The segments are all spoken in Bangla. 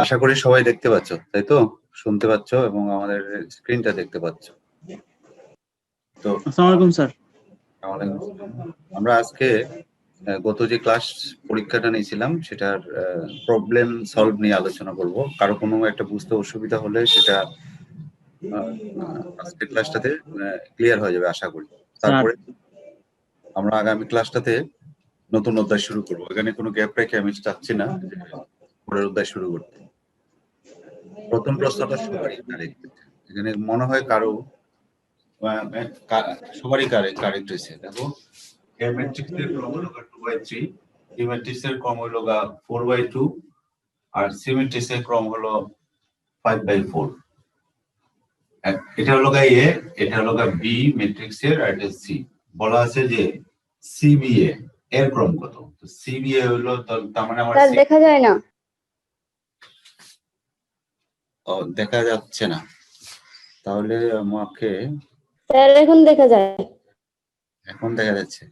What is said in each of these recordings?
আশা করি সবাই দেখতে পাচ্ছ, তাই তো? শুনতে পাচ্ছ এবং আমাদের স্ক্রিনটা দেখতে পাচ্ছ। তো আসসালামু আলাইকুম স্যার। আমরা আজকে গত যে ক্লাস পরীক্ষাটা নিয়েছিলাম সেটার প্রবলেম সলভ নিয়ে আলোচনা করব। কারো কোনো একটা বুঝতে অসুবিধা হলে সেটা আজকের ক্লাসটাতে ক্লিয়ার হয়ে যাবে আশা করি। তারপরে আমরা আগামী ক্লাসটাতে নতুন অধ্যায় শুরু করবো। এখানে কোনো গ্যাপ রেখে আমি চাচ্ছি না পরের অধ্যায় শুরু করতে। প্রথম প্রশ্নটা সবারই কারেক্ট, এখানে মনে হয় কারো সবারই কারেক্ট হয়েছে। দেখো, এ ম্যাট্রিক্সের ক্রম হলো 2/3, বি ম্যাট্রিক্সের ক্রম হলো 4/2 আর সি ম্যাট্রিক্সের ক্রম হলো 5/4। এটা হলো এ, এটা হলো বি ম্যাট্রিক্সের আর এটা সি। বলা আছে যে সিবিএ এর ক্রম কত? তো সিবিএ হলো তার মানে আমার দেখা যায় না। ও, দেখা যাচ্ছে না, তাহলে আমাকে স্যার এখন দেখা যায়। এখন দেখা যাচ্ছে।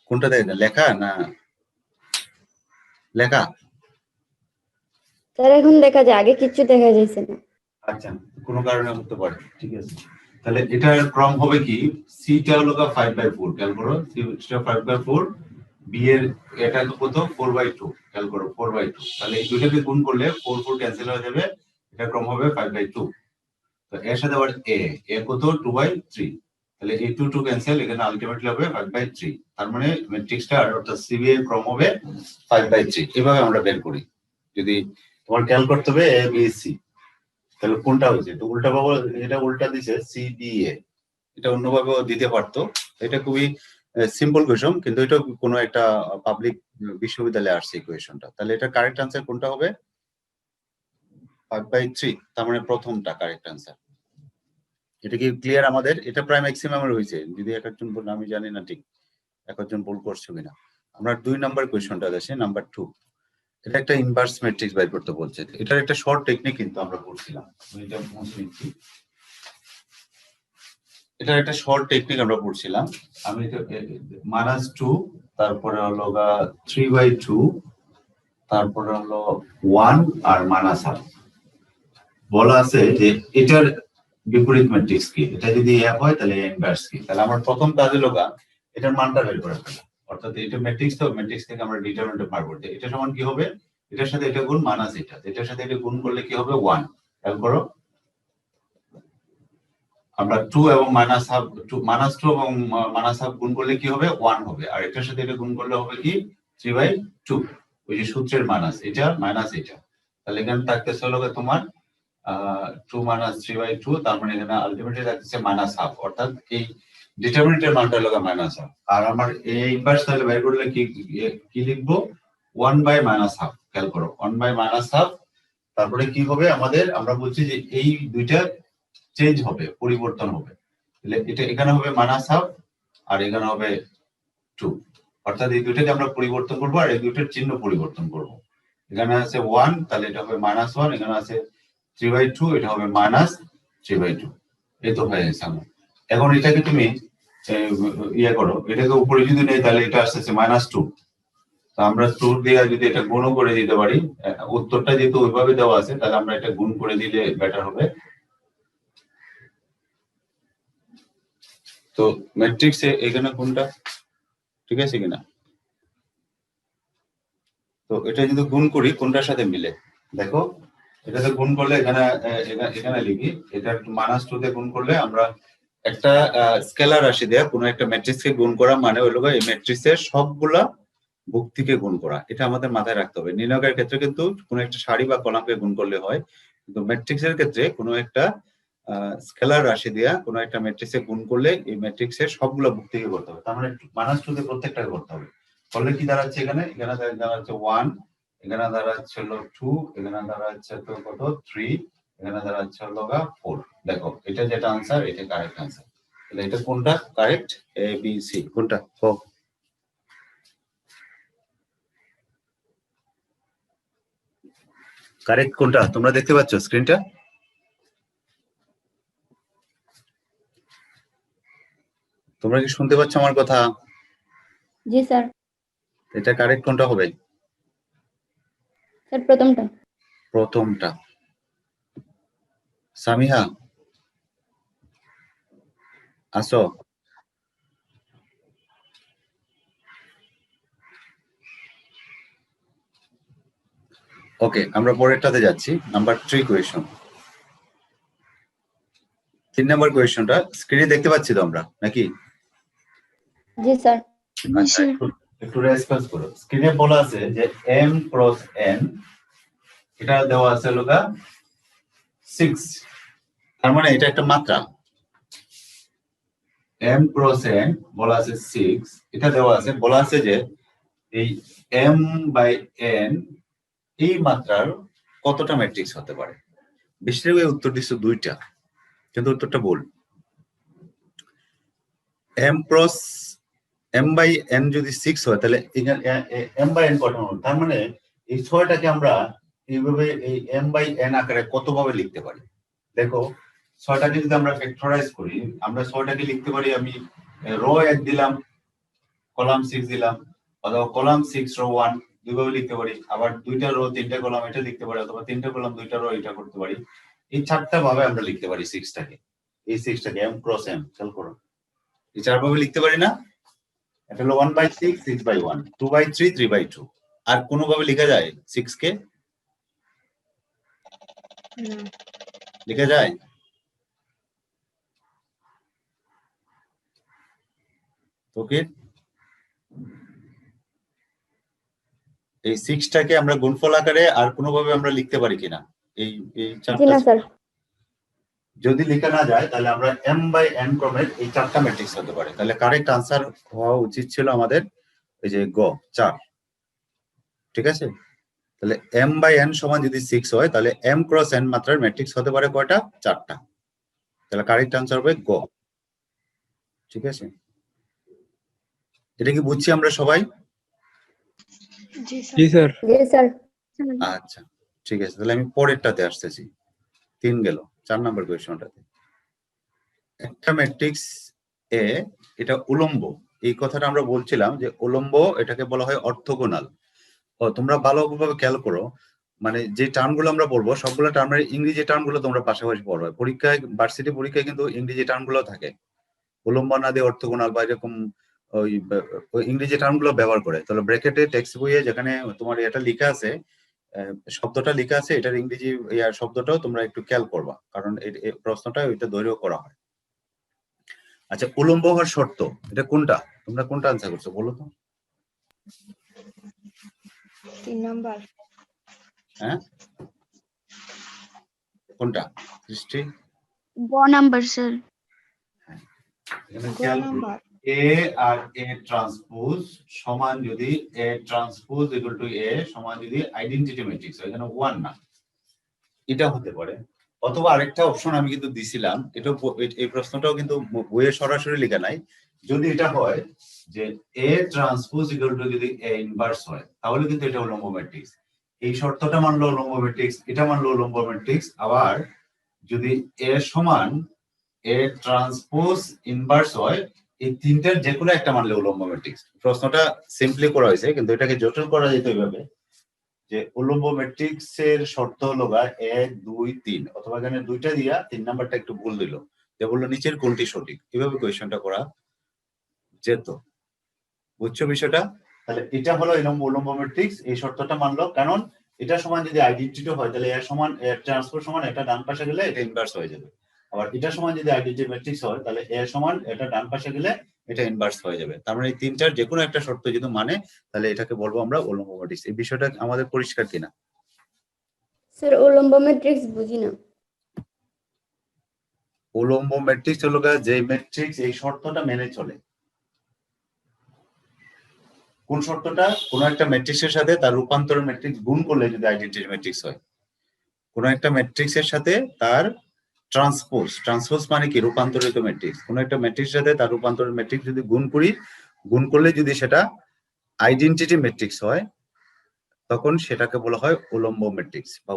কোনটা দেখা যায়, লেখা না লেখা? স্যার এখন দেখা যায়, আগে কিছু দেখা যাচ্ছে না। আচ্ছা, কোনো কারণে হতে পারে, ঠিক আছে। তাহলে এটার ক্রম হবে কি, সিটা হলো 5/4, খেয়াল করো, সিটা 5/4, বি এর এটা হলো কত 4/2, খেয়াল করো 4/2। তাহলে এই দুইটাকে গুণ করলে 4 4 ক্যান্সেল হয়ে যাবে, এটা ক্রম হবে 5/2। তো এর সাথে আবার এ কত 2/3, তাহলে এই 2 2 ক্যান্সেল, এখানে আলটিমেটলি হবে 5/3। তার মানে ম্যাট্রিক্সটা অর্থাৎ সিবি এর ক্রম হবে 5/3। এভাবে আমরা বের করি। যদি তোমার খেয়াল করতে হবে এ বি সি, তাহলে কোনটা হচ্ছে? তো উল্টা পাবো, এটা উল্টা দিছে সিবিএ, এটা অন্যভাবেও দিতে পারতো। এটা খুবই সিম্পল কোয়েশন, কিন্তু এটা কোনো একটা পাবলিক বিশ্ববিদ্যালয়ে আসছে কোয়েশনটা। তাহলে এটা কারেক্ট আনসার কোনটা হবে? 5/3, তার মানে প্রথমটা কারেক্ট আনসার। এটা কি ক্লিয়ার আমাদের? এটা প্রায় ম্যাক্সিমামের হয়েছে, যদি এক একজন বল, আমি জানি না ঠিক এক একজন ভুল করছো কিনা। আমরা 2 নাম্বার কোয়েশনটা আছে, নাম্বার 2। এটা একটা ইনভার্স ম্যাট্রিক্স বের করতে বলছে। এটার একটা শর্ট টেকনিক কিন্তু আমরা পড়ছিলাম, এটা মুছে নিচ্ছি। এটা একটা শর্ট টেকনিক আমরা পড়ছিলাম। আমি -2, তারপরে হলো 3/2, তারপরে হলো 1 আর -1। বলা আছে যে এটার বিপরীত ম্যাট্রিক্স কি, এটা যদি এ হয় তাহলে ইনভার্স কি। তাহলে আমার প্রথম কাজ হলো এটার মানটা বের করে ফেলা, অর্থাৎ এটা ম্যাট্রিক্স, তো ম্যাট্রিক্স থেকে আমরা ডিটারমিনেন্ট বার করতে, এটা সমান কি হবে, এটার সাথে এটা গুণ মাইনাস এটা, এটার সাথে এটা গুণ করলে কি হবে 1। খেয়াল করো, আমরা 2 এবং -2 এবং -1/2 গুণ করলে কি হবে 1 হবে, আর এটার সাথে এটা গুণ করলে হবে কি 3/2, ওই যে সূত্রের মাইনাস এটা মাইনাস এটা। তাহলে এখানে থাকতেছে হলো তোমার 2 - 3/2, তার মানে এখানে আলটিমেটলি থাকতেছে -1/2, অর্থাৎ এই ডিটারমিনেন্টের মানটা হলো -1/2। আর আমার এই ইনভার্স তাহলে বের করলে কি লিখবো 1/-1/2। খেয়াল করো 1/-1/2, তারপরে কি হবে আমাদের, আমরা বলছি যে এই দুইটা চেঞ্জ হবে, পরিবর্তন হবে। তাহলে এটা এখানে হবে -1/2 আর এখানে হবে 2, অর্থাৎ এই দুইটাকে আমরা পরিবর্তন করব আর এই দুইটার চিহ্ন পরিবর্তন করব। এখানে আছে 1, তাহলে এটা হবে -1, এখানে আছে 3/2, এটা হবে -3/2। এই তো হয়ে গেছে আমার। এখন এটাকে তুমি ইয়ে করো, এটাকে উপরে যদি নেই তাহলে এটা আসছে -2। তো আমরা 2 দিয়ে যদি এটা গুণ করে দিতে পারি, উত্তরটা যেহেতু ওইভাবে দেওয়া আছে, তাহলে আমরা এটা গুণ করে দিলে বেটার হবে। তো ম্যাট্রিক্সে এখানে কোনটা ঠিক আছে কিনা, তো এটা যদি গুণ করি কোনটার সাথে মিলে, দেখো এটাতে গুণ করলে এখানে এখানে লিখি, এটা -2 দিয়ে গুণ করলে আমরা একটা স্কেলার রাশি দেয়া কোনো একটা ম্যাট্রিক্সকে গুণ করা মানে হলো এই ম্যাট্রিক্সের সবগুলা ভুক্তিকে গুণ করা। এটা আমাদের মাথায় রাখতে হবে। নির্ণায়কের ক্ষেত্রে কিন্তু কোনো একটা সারি বা কলামকে গুণ করলে হয়, কিন্তু ম্যাট্রিক্সের ক্ষেত্রে কোনো একটা স্কেলার রাশি দেয়া কোনো একটা ম্যাট্রিক্সে গুণ করলে এই ম্যাট্রিক্সের সবগুলো ভুক্তিকে করতে হবে। তার মানে -2 দিয়ে প্রত্যেকটাকে করতে হবে। ফলে কি দাঁড়াচ্ছে, এখানে দাঁড়াচ্ছে 1, এখানে দাঁড়াচ্ছে হলো 2, এখানে দাঁড়াচ্ছে তো কত 3, এখানে দাঁড়াচ্ছে হলো 4। দেখো এটা যেটা আনসার, এটা কারেক্ট আনসার। তাহলে এটা কোনটা কারেক্ট, এ বি সি কোনটা? কারেক্ট কোনটা তোমরা দেখতে পাচ্ছ স্ক্রিনটা? তোমরা কি শুনতে পাচ্ছ আমার কথা? জি স্যার। এটা কারেক্ট কোনটা হবে? স্যার প্রথমটা। প্রথমটা। সামিহা আসো। ওকে, আমরা পরেরটাতে যাচ্ছি, নাম্বার 3 কোয়েশ্চন। 3 নাম্বার কোয়েশ্চনটা স্ক্রিনে দেখতে পাচ্ছি তো আমরা নাকি? জি স্যার। আচ্ছা, একটু রেসপন্স করো। স্ক্রিনে বলা আছে যে m ক্রস n, এটা দেওয়া আছে লোকা 6, তার মানে এটা একটা মাত্রা। m ক্রস n বলা আছে 6, এটা দেওয়া আছে, বলা আছে যে এই m বাই n এই মাত্রার কতটা ম্যাট্রিক্স হতে পারে। বেশিরভাগ উত্তর দিচ্ছে 2টা, কিন্তু উত্তরটা ভুল। m cross m by n যদি 6 হয় তাহলে m বাই n কত হবে? তার মানে এই 6টাকে আমরা এইভাবে এই m বাই n আকারে কতভাবে লিখতে পারি? দেখো, 6টাকে যদি আমরা ফ্যাক্টরাইজ করি, আমরা 6টাকে লিখতে পারি, আমি রো 1 দিলাম, কলাম 6 দিলাম, অথবা কলাম 6 রো 1, দুইভাবে লিখতে পারি। আবার 2টা রো 3টা কলাম এটা লিখতে পারি, অথবা 3টা কলাম 2টা রো এটা করতে পারি। এই 4টা ভাবে আমরা লিখতে পারি 6টাকে। এই 6টাকে m ক্রস m, খেয়াল করো, এই 4 ভাবে লিখতে পারি না? এটা হলো 1/6, 6/1, 2/3, 3/2। আর কোনো ভাবে লেখা যায় 6 কে? লেখা যায়? ওকে, এই 6টাকে আমরা গুণফল আকারে আর কোনো ভাবে আমরা লিখতে পারি কিনা? এই এই জি চারটা না স্যার। যদি লেখা না যায় তাহলে আমরা m বাই n ক্রমের এই 4টা ম্যাট্রিক্স হতে পারে। তাহলে কারেক্ট আনসার হওয়া উচিত ছিল আমাদের এই যে গ 4। ঠিক আছে, তাহলে m বাই n সমান যদি 6 হয় তাহলে m ক্রস n মাত্রার ম্যাট্রিক্স হতে পারে কয়টা? 4টা। তাহলে কারেক্ট আনসার হবে গ। ঠিক আছে, এটা কি বুঝছি আমরা সবাই? জি জি স্যার। জি স্যার। আচ্ছা, ঠিক আছে, তাহলে আমি পরেরটাতে আসতেছি। 3 গেল, 4 নাম্বার কোয়েশ্চনটাতে। একটা ম্যাট্রিক্স এ, এটা উলম্ব। এই কথাটা আমরা বলছিলাম যে উলম্ব, এটাকে বলা হয় অর্থগোনাল। তোমরা ভালোভাবে খেয়াল করো, মানে যে টার্মগুলো আমরা বলবো সবগুলো টার্মের ইংরেজি টার্মগুলো তোমরা পাশাপাশি পড়বে। পরীক্ষায়, ভার্সিটি পরীক্ষায় কিন্তু ইংরেজি টার্মগুলো থাকে, উলম্ব না দিয়ে অর্থগোনাল বা এরকম ওই ইংরেজি টার্মগুলো ব্যবহার করে। তাহলে ব্র্যাকেটে টেক্সট বইয়ে যেখানে তোমার এটা লেখা আছে, শব্দটা লেখা আছে, এটার ইংরেজি ইয়ার শব্দটাও তোমরা একটু খেয়াল করবা, কারণ এই প্রশ্নটা ওইটা ধৈর্য করা হয়। আচ্ছা, উলম্ব হওয়ার শর্ত এটা কোনটা? তোমরা কোনটা আনসার করছো বলো তো? 3 নাম্বার। হ্যাঁ, কোনটা সৃষ্টি? গ নাম্বার স্যার। এখানে গ খেয়াল করো, নাম্বার। এ আর এ ট্রান্সপোজ সমান যদি এ ট্রান্সপোজ ইকুয়াল টু এ সমান যদি আইডেন্টিটি ম্যাট্রিক্স হয়, এখানে 1 না, এটা হতে পারে। অথবা আরেকটা অপশন আমি কিন্তু দিছিলাম, এটা এই প্রশ্নটাও কিন্তু বইয়ে সরাসরি লেখা নাই। যদি এটা হয় যে এ ট্রান্সপোজ ইকুয়াল টু যদি এ ইনভার্স হয়, তাহলে কিন্তু এটা উলম্ব ম্যাট্রিক্স। এই শর্তটা মানলো উলম্ব ম্যাট্রিক্স, এটা মানলো উলম্ব ম্যাট্রিক্স। আবার যদি এ সমান এ ট্রান্সপোজ ইনভার্স হয়, এই তিনটার যে কোনো একটা মানলে উলম্ব ম্যাট্রিক্স। প্রশ্নটা সিম্পলি করা হয়েছে, কিন্তু এটাকে জটিল করা যেত এইভাবে যে উলম্ব ম্যাট্রিক্স এর শর্ত হলো 1 2 3, অথবা এখানে 2টা দিয়া 3 নাম্বারটা একটু ভুল দিল, যে বললো নিচের কোনটি সঠিক, এভাবে কোয়েশ্চনটা করা যেত। বুঝছো বিষয়টা? তাহলে এটা হলো উলম্ব ম্যাট্রিক্স, এই শর্তটা মানলো, কারণ এটা সমান যদি আইডেন্টিটি হয় তাহলে এর সমান এর ট্রান্সপোজ সমান এটা ডান পাশে গেলে এটা ইনভার্স হয়ে যাবে। আবার এটা সমান যদি আইডেন্টিটি ম্যাট্রিক্স হয় তাহলে এর সমান এটা ডান পাশে গেলে এটা ইনভার্স হয়ে যাবে। তার মানে এই তিনটার যে কোনো একটা শর্ত যদি মানে, তাহলে এটাকে বলবো আমরা উলম্ব ম্যাট্রিক্স। এই বিষয়টা আমাদের পরিষ্কার কিনা? স্যার উলম্ব ম্যাট্রিক্স বুঝি না। উলম্ব ম্যাট্রিক্স হলো যে ম্যাট্রিক্স এই শর্তটা মেনে চলে। কোন শর্তটা? কোন একটা ম্যাট্রিক্সের সাথে তার রূপান্তর ম্যাট্রিক্স গুণ করলে যদি আইডেন্টিটি ম্যাট্রিক্স হয়। কোন একটা ম্যাট্রিক্সের সাথে তার ট্রান্সপোজ মানে কি? রূপান্তরিত ম্যাট্রিক্স। কোন একটা ম্যাট্রিক্সের সাথে তার রূপান্তরিত ম্যাট্রিক্স যদি গুণ করি, গুণ করলে যদি সেটা আইডেন্টিটি ম্যাট্রিক্স হয়, তখন সেটাকে বলা হয় উলম্ব ম্যাট্রিক্স বা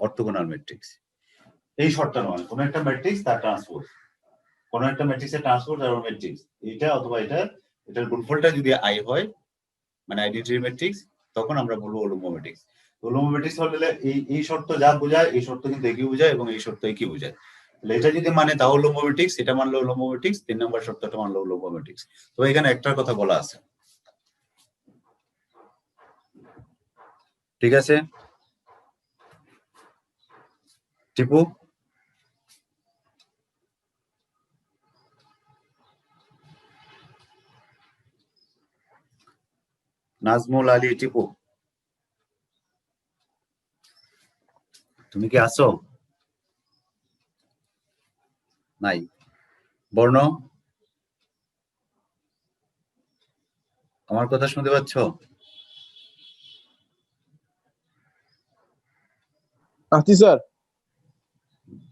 অর্থগোনাল ম্যাট্রিক্স। এই শর্ত নয়, কোন একটা ম্যাট্রিক্স তার ট্রান্সপোজ, কোন একটা ম্যাট্রিক্সের ট্রান্সপোজ আর ম্যাট্রিক্স এটা অথবা এটা, এটার গুণফলটা যদি আই হয়, মানে আইডেন্টিটি ম্যাট্রিক্স, তখন আমরা বলবো উলম্ব ম্যাট্রিক্স। উলম্ব ম্যাট্রিক্স হলে এই শর্ত যা বোঝায় এই শর্ত কিন্তু একই বোঝায় এবং এই শর্ত একই বোঝায়। তাহলে এটা যদি মানে তাও উলম্ব ম্যাট্রিক্স, এটা মানলে উলম্ব ম্যাট্রিক্স, 3 নম্বর শর্তটা মানলে উলম্ব ম্যাট্রিক্স। তো এখানে একটার কথা বলা আছে, ঠিক আছে টিপু? নাজমুল আলী টিপু, তুমি কি আছো? নাই। বর্ণ, আমার কথা শুনতে পাচ্ছ? আছি স্যার।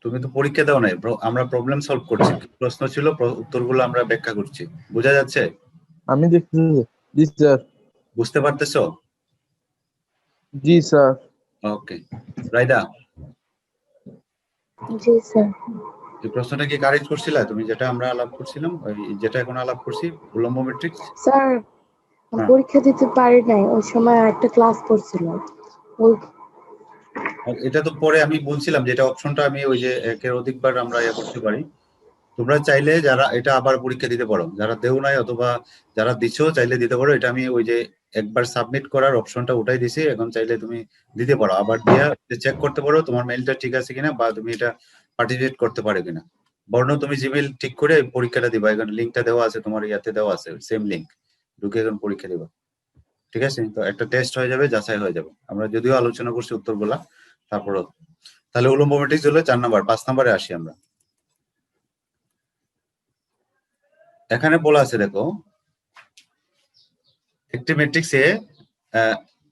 তুমি তো পরীক্ষা দাও নাই, আমরা প্রবলেম সলভ করছি, প্রশ্ন ছিল উত্তরগুলো আমরা ব্যাখ্যা করছি, বোঝা যাচ্ছে? আমি দেখতেছি। জি স্যার। বুঝতে পারতেছো? জি স্যার। ওকে রাইদা, জি স্যার। এই প্রশ্নটা কি কারেক্ট করছিলা তুমি, যেটা আমরা আলাপ করছিলাম, যেটা এখন আলাপ করছি উলম্ব ম্যাট্রিক্স? স্যার পরীক্ষা দিতে পারি নাই, ওই সময় একটা ক্লাস করছিলাম। আর এটা তো পরে আমি বলছিলাম যে এটা অপশনটা আমি ওই যে একের অধিকবার আমরা ইয়ে করতে পারি। তোমরা চাইলে যারা এটা আবার পরীক্ষা দিতে পারো, যারা দেও নাই অথবা যারা দিছো চাইলে দিতে পারো। এটা আমি ওই যে একবার সাবমিট করার অপশনটা উঠাই দিছি, এখন চাইলে তুমি দিতে পারো, আবার দিয়া চেক করতে পারো তোমার মেইলটা ঠিক আছে কিনা বা তুমি এটা পার্টিসিপেট করতে পারো কিনা। বর্ণ, তুমি জিমেইল ঠিক করে পরীক্ষাটা দিবা, এখানে লিঙ্কটা দেওয়া আছে, তোমার ইয়াতে দেওয়া আছে সেম লিঙ্ক, ঢুকে এখন পরীক্ষা দিবা, ঠিক আছে? তো একটা টেস্ট হয়ে যাবে, যাচাই হয়ে যাবে। আমরা যদিও আলোচনা করছি উত্তরগুলা, তারপরও। তাহলে উলম্ব ম্যাট্রিক্স হলো 4 নাম্বার। 5 নাম্বারে আসি আমরা। এখানে বলা আছে দেখো, একটি ম্যাট্রিক্সে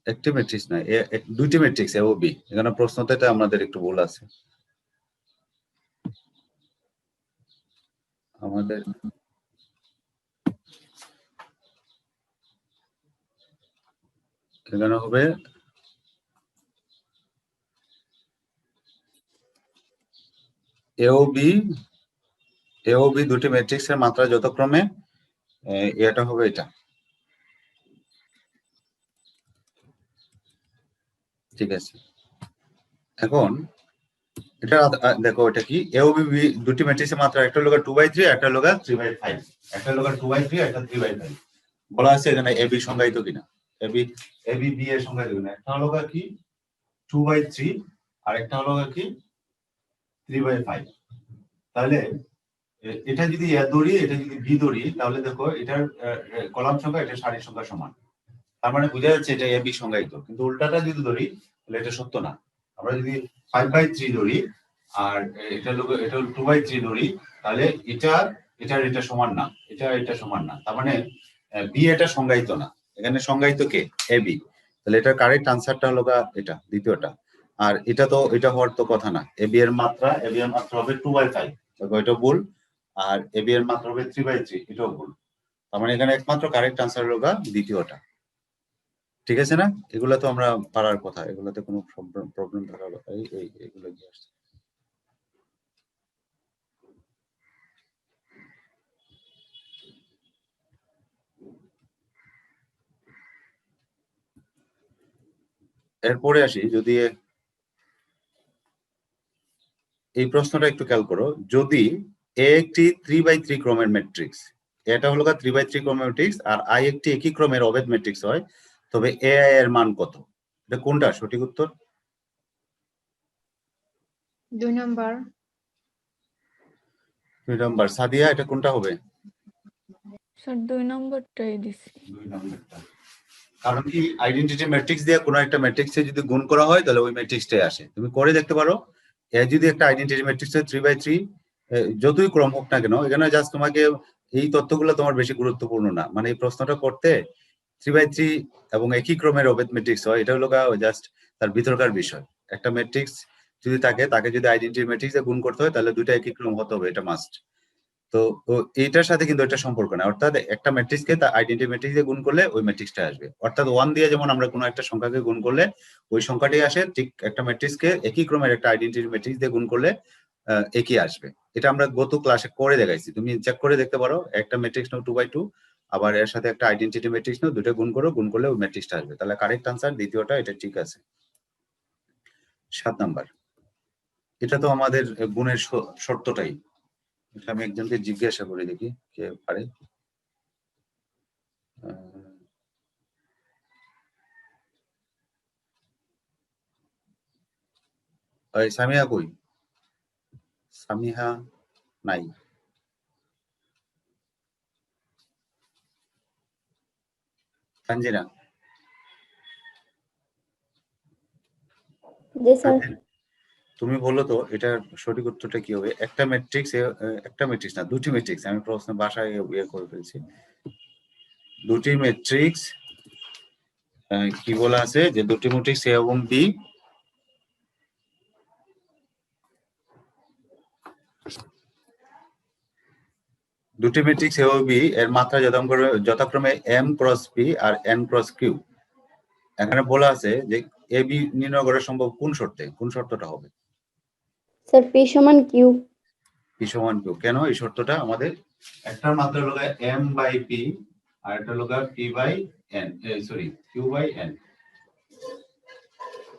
একটি ম্যাট্রিক্স না, দুইটি ম্যাট্রিক্স এ ও বি। এখানে প্রশ্নতে আমাদের একটু ভুল আছে, আমাদের এখানে হবে এ ও বি দুটি ম্যাট্রিক্সের মাত্রা যথাক্রমে, এটা হবে এটা, ঠিক আছে? এখন এটা দেখো, এটা কি এ ও বি দুটি ম্যাট্রিক্সের মাত্রা, একটা হলো 2/3, একটা হলো 3/5, একটা হলো 2/3, একটা 3/5। বলা আছে এখানে এ বি সংজ্ঞায়িত কিনা, এ বি বি এর সংজ্ঞায়িত কিনা। একটা হলো কি 2/3 আর একটা হলো কি 3/5। তাহলে এটা যদি এ ধরি, এটা যদি বি ধরি, তাহলে দেখো এটার কলাম সংখ্যা, এটা সারির সংখ্যা সমান। তার মানে বোঝা যাচ্ছে এটা এ বি সংজ্ঞায়িত। কিন্তু উল্টাটা যদি ধরি তাহলে এটা সত্য না। আমরা যদি 5/3 ধরি আর এটা 2/3 ধরি, তাহলে এটা সমান না, এটা সমান না। তার মানে বি এটা সংজ্ঞায়িত না, এখানে সংজ্ঞায়িত কে? A B. তাহলে এটার কারেক্ট আনসারটা হলো এটা দ্বিতীয়টা। আর এটা তো এটা হওয়ার তো কথা না। এ বি এর মাত্রা হবে 2/5, দেখো এটা ভুল। আর এ বি এর মাত্রা হবে 3/3, এটাও ভুল। তার মানে এখানে একমাত্র কারেক্ট আনসার হলো দ্বিতীয়টা, ঠিক আছে না? এগুলো তো আমরা পারার কথা, এগুলোতে কোনো প্রবলেম থাকার কথা। এগুলো কি আসছে? এরপরে আসি, যদি এই প্রশ্নটা একটু খেয়াল করো, যদি এ একটি 3/3 ক্রমের ম্যাট্রিক্স, এটা হলো 3/3 ক্রমের ম্যাট্রিক্স, আর আই একটি একই ক্রমের অভেদ ম্যাট্রিক্স হয়, তবে এ আই এর মান কত? এটা কোনটা সঠিক উত্তর? 2 নাম্বার। 2 নাম্বার। সাদিয়া, এটা কোনটা হবে? স্যার 2 নম্বরটাই দিছি। 2 নাম্বারটা। কারণ কি আইডেন্টিটি ম্যাট্রিক্স দিয়ে কোনো একটা ম্যাট্রিক্সে যদি গুণ করা হয় তাহলে ওই ম্যাট্রিক্সটাই আসে। তুমি করে দেখতে পারো, এ যদি একটা আইডেন্টিটি ম্যাট্রিক্স হয় 3/3, যতই ক্রম হোক না কেন, এখানে জাস্ট তোমাকে এই তথ্যগুলো তোমার বেশি গুরুত্বপূর্ণ না। মানে এই প্রশ্নটা করতে 3/3 এবং একই ক্রমের অভেদ ম্যাট্রিক্স হয়, এটা হলো জাস্ট তার ভিতরকার বিষয়। একটা ম্যাট্রিক্স যদি তাকে যদি আইডেন্টিটি ম্যাট্রিক্সে গুণ করতে হয় তাহলে দুইটা একই ক্রম হতে হবে, এটা মাস্ট। তো এইটার সাথে কিন্তু এটা সম্পর্ক না। অর্থাৎ একটা ম্যাট্রিক্সকে তার আইডেন্টিটি ম্যাট্রিক্স দিয়ে গুণ করলে ওই ম্যাট্রিক্সটা আসবে। অর্থাৎ 1 দিয়ে যেমন আমরা কোনো একটা সংখ্যাকে গুণ করলে ওই সংখ্যাটাই আসে, ঠিক একটা ম্যাট্রিক্সকে একই ক্রমের একটা আইডেন্টিটি ম্যাট্রিক্স দিয়ে গুণ করলে একই আসবে। এটা আমরা গত ক্লাসে করে দেখাইছি, তুমি চেক করে দেখতে পারো। একটা ম্যাট্রিক্স নাও 2/2, আবার এর সাথে একটা আইডেন্টিটি ম্যাট্রিক্স নাও, দুটো গুণ করো, গুণ করলে ওই ম্যাট্রিক্সটা আসবে। তাহলে কারেক্ট আনসার দ্বিতীয়টা, এটা ঠিক আছে। 7 নাম্বার, এটা তো আমাদের গুণের শর্তটাই। এটা আমি একজনকে জিজ্ঞাসা করে দেখি কে পারে। সামিহা কই? সামিহা নাই। তানজিনা? জি স্যার। তুমি বলো তো এটা সঠিক উত্তরটা কি হবে? একটা ম্যাট্রিক্স, একটা ম্যাট্রিক্স না, দুটি ম্যাট্রিক্স, আমি প্রশ্ন ভাষায় ইয়ে করে ফেলছি। দুটি ম্যাট্রিক্স, কি বলা আছে যে দুটি ম্যাট্রিক্স এ এবং বি দুটি ম্যাট্রিক্স এ ও বি এর মাত্রা যথাক্রমে M cross P R N cross Q. এখানে বলা আছে যে এ বি নির্ণয় করা সম্ভব কোন শর্তে? কোন শর্তটা হবে? স্যার পি সমান কিউ। পি সমান কিউ। কেন এই শর্তটা? আমাদের একটার মাত্রা হলো এম বাই পি আর একটা হলো P by N, sorry Q by N.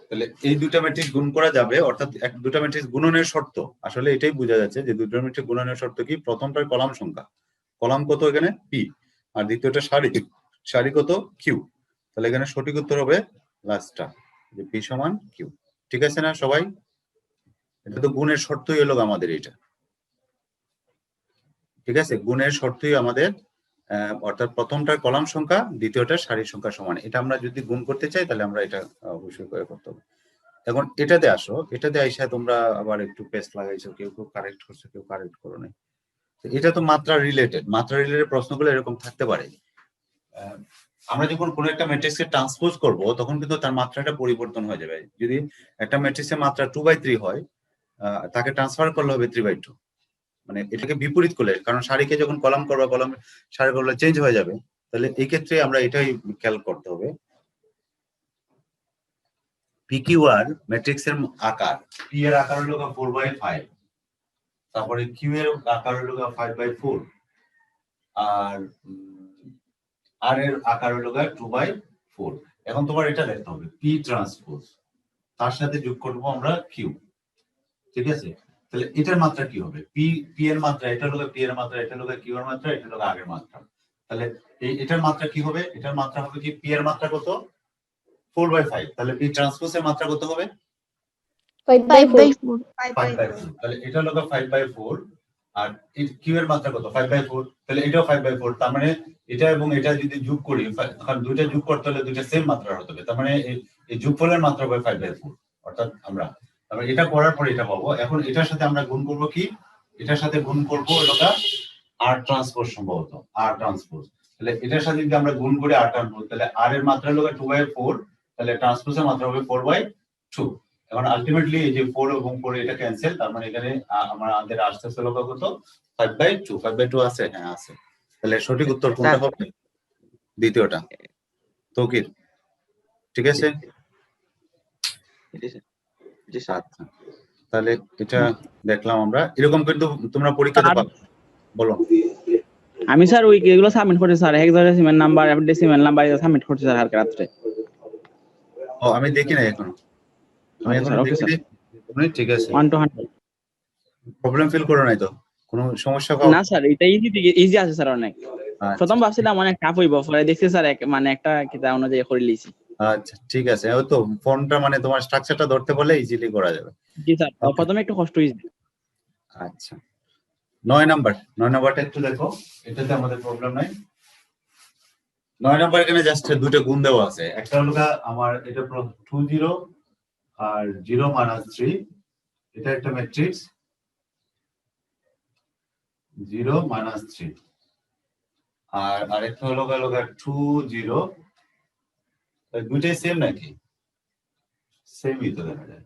তাহলে এই দুটা ম্যাট্রিক্স গুণ করা যাবে, অর্থাৎ দুটা ম্যাট্রিক্স গুণনের শর্ত। আসলে এটাই বোঝা যাচ্ছে যে দুটো ম্যাট্রিক্স গুণনের শর্ত কি? প্রথমটার কলাম সংখ্যা, কলাম কত এখানে? পি, আর দ্বিতীয়টা সারি, সারি কত? কিউ। তাহলে এখানে সঠিক উত্তর হবে লাস্টটা, যে পি সমান কিউ। ঠিক আছে না সবাই? এটা তো গুণের শর্তই হলো আমাদের এটা। ঠিক আছে, গুণের শর্তই আমাদের, অর্থাৎ প্রথমটার কলাম সংখ্যা, দ্বিতীয়টার সারির সংখ্যা সমান। এটা আমরা যদি গুণ করতে চাই তাহলে আমরা এটা অবশ্যই করে করতে হবে। এখন এটাতে আসো, এটাতে আইসা তোমরা আবার একটু পেস্ট লাগাইছো, কেউ কেউ কারেক্ট করছো, কেউ কারেক্ট করো নাই। এটা তো মাত্রা রিলেটেড, মাত্রা রিলেটেড প্রশ্নগুলো এরকম থাকতে পারে। আমরা যখন কোনো একটা ম্যাট্রিক্সকে ট্রান্সপোজ করব তখন কিন্তু তার মাত্রাটা পরিবর্তন হয়ে যাবে। যদি একটা ম্যাট্রিক্সের মাত্রা 2/3 হয়, তাকে ট্রান্সফার করলে হবে 3/2, মানে এটাকে বিপরীত করলে, কারণ সারিকে যখন কলাম করবা, কলাম সারি করলে চেঞ্জ হয়ে যাবে। তাহলে এই ক্ষেত্রে আমরা এটাই খেয়াল করতে হবে। পি কিউ আর ম্যাট্রিক্স এর আকার, পি এর আকার হলো 4/5, তারপরে কিউ এর আকার হলো 5/4, আর আর এর আকার হলো 2/4। এখন তোমার এটা দেখতে হবে পি ট্রান্সপোজ, তার সাথে যোগ করবো আমরা কিউ। ঠিক আছে, তাহলে এটার মাত্রা কি হবে? পি, পি এর মাত্রা, এটা হলো পি এর মাত্রা, এটা হলো কিউ এর মাত্রা, এটা হলো আগের মাত্রা। তাহলে এটার মাত্রা কি হবে? এটার মাত্রা হবে কি? পি এর মাত্রা কত? 4/5। তাহলে পি ট্রান্সপোজ এর মাত্রা কত হবে? 5/4। 5/4। তাহলে এটা হলো 5/4, আর কিউ এর মাত্রা কত? 5/4। তাহলে এটাও 5/4। তার মানে এটা এবং এটা যদি যোগ করি, কারণ দুইটা যোগ করতে হলে দুইটা সেম মাত্রা হতে হবে, তার মানে এই যোগফলের মাত্রা হবে 5/4। অর্থাৎ আমরা এটা করার পরে এটা পাবো। এখন এটার সাথে আমরা গুণ করব কি? এটার সাথে গুণ করবো এটা আর ট্রান্সপোজ, সম্ভবত আর ট্রান্সপোজ। তাহলে এটার সাথে যদি আমরা গুণ করি আর ট্রান্সপোজ, তাহলে আর এর মাত্রা হলো 2/4, তাহলে ট্রান্সপোজের মাত্রা হবে 4/2। এখন আলটিমেটলি এই যে 4 এবং 4 এটা ক্যান্সেল, তার মানে এখানে আমাদের আসতেছে লোক কত? 5/2। 5/2 আছে? হ্যাঁ আছে। তাহলে সঠিক উত্তর কোনটা হবে? দ্বিতীয়টা। তৌকির ঠিক আছে? আচ্ছা, তাহলে এটা দেখলাম আমরা। এরকম কিন্তু তোমরা পরীক্ষাতে পাবে। বলো। আমি স্যার ওই এগুলো সাবমিট করছি স্যার, হেক্সাডেসিমাল নাম্বার আর ডেসিমাল নাম্বার সাবমিট করছি স্যার কালকে রাতে। ও আমি দেখি না এখনো, আমি এখনো দেখিনি। ঠিক আছে, 1 to 100 প্রবলেম ফিল করো নাই তো? কোনো সমস্যা পাও না স্যার? এটা ইজি আছে স্যার অনেক। প্রথম ভাবছিলাম অনেক টাফ হইব, পরে দেখছি স্যার মানে একটা কিতা অনুযায়ী করে লিছি। আচ্ছা ঠিক আছে, ওই তো ফর্মটা মানে তোমার স্ট্রাকচারটা ধরতে পারলে ইজিলি করা যাবে। জি স্যার, প্রথমে একটু কষ্ট হইছে। আচ্ছা 9 নাম্বারটা একটু দেখো, এটাতে আমাদের প্রবলেম নাই। 9 নাম্বার এখানে জাস্ট দুটো গুণ দেওয়া আছে। একটা হলো আমার এটা 2 0 আর 0 - 3, এটা একটা ম্যাট্রিক্স 0 - 3, আর আরেকটা হলো 2 0। দুইটাই সেম নাকি? সেমই তো দেখা যায়।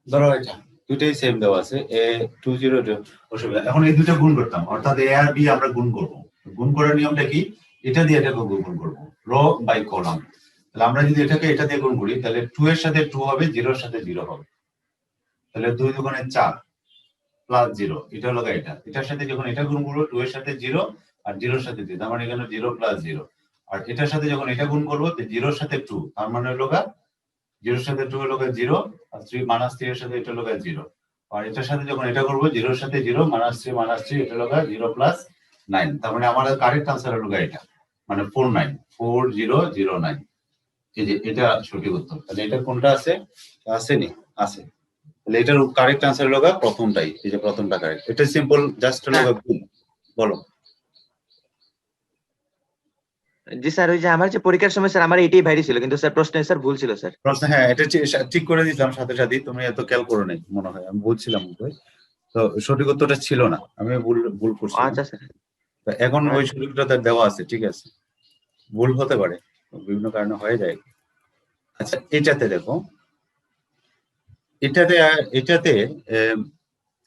ধরো এটা দুইটাই সেম দেওয়া আছে, a 2 0 অসুবিধা। এখন এই দুটো গুণ করতাম, অর্থাৎ a আর b আমরা গুণ করব। গুণ করার নিয়মটা কি? এটা দিয়ে এটাকে গুণ করব, রো বাই কলাম। তাহলে আমরা যদি এটাকে এটা দিয়ে গুণ করি, তাহলে 2 এর সাথে 2 হবে, 0 এর সাথে 0 হবে। তাহলে 2 2 4, প্লাস 0, এটা হলো এটা। এটার সাথে যখন এটা গুণ করবো 2 এর সাথে 0 আর 0 এর সাথে 2, তার মানে এখানে 0 প্লাস 0। আর এটার সাথে যখন এটা গুণ করবো 0 এর সাথে 2, তার মানে হলো 0 এর সাথে 2 হলো 0 আর 3 মাইনাস 3 এর সাথে এটা হলো 0। আর এটার সাথে যখন এটা করবো 0 এর সাথে 0 মাইনাস 3 এটা হলো 0 প্লাস 9, তার মানে আমার কারেক্ট আনসার হলো এটা, মানে 4009। এই যে এটা সঠিক উত্তর। তাহলে এটা কোনটা আছে? আসেনি, আছে। তাহলে এটার কারেক্ট আনসার হলো প্রথমটাই, এই যে প্রথমটা কারেক্ট। এটা সিম্পল, জাস্ট হলো বলো। জি স্যার, ওই যে আমার যে পরীক্ষার সময় স্যার আমার এটাই ভাইরি ছিল, কিন্তু স্যার প্রশ্নে স্যার ভুল ছিল স্যার। প্রশ্ন, হ্যাঁ এটা ঠিক করে দিলাম সাথে সাথে, তুমি এত খেয়াল করো নাই মনে হয়, আমি বলছিলাম তো সঠিক উত্তরটা ছিল না, আমি ভুল করছি। আচ্ছা স্যার। এখন ওই সঠিকটা দেওয়া আছে, ঠিক আছে, ভুল হতে পারে, বিভিন্ন কারণে হয়ে যায়। আচ্ছা এটাতে দেখো, এটাতে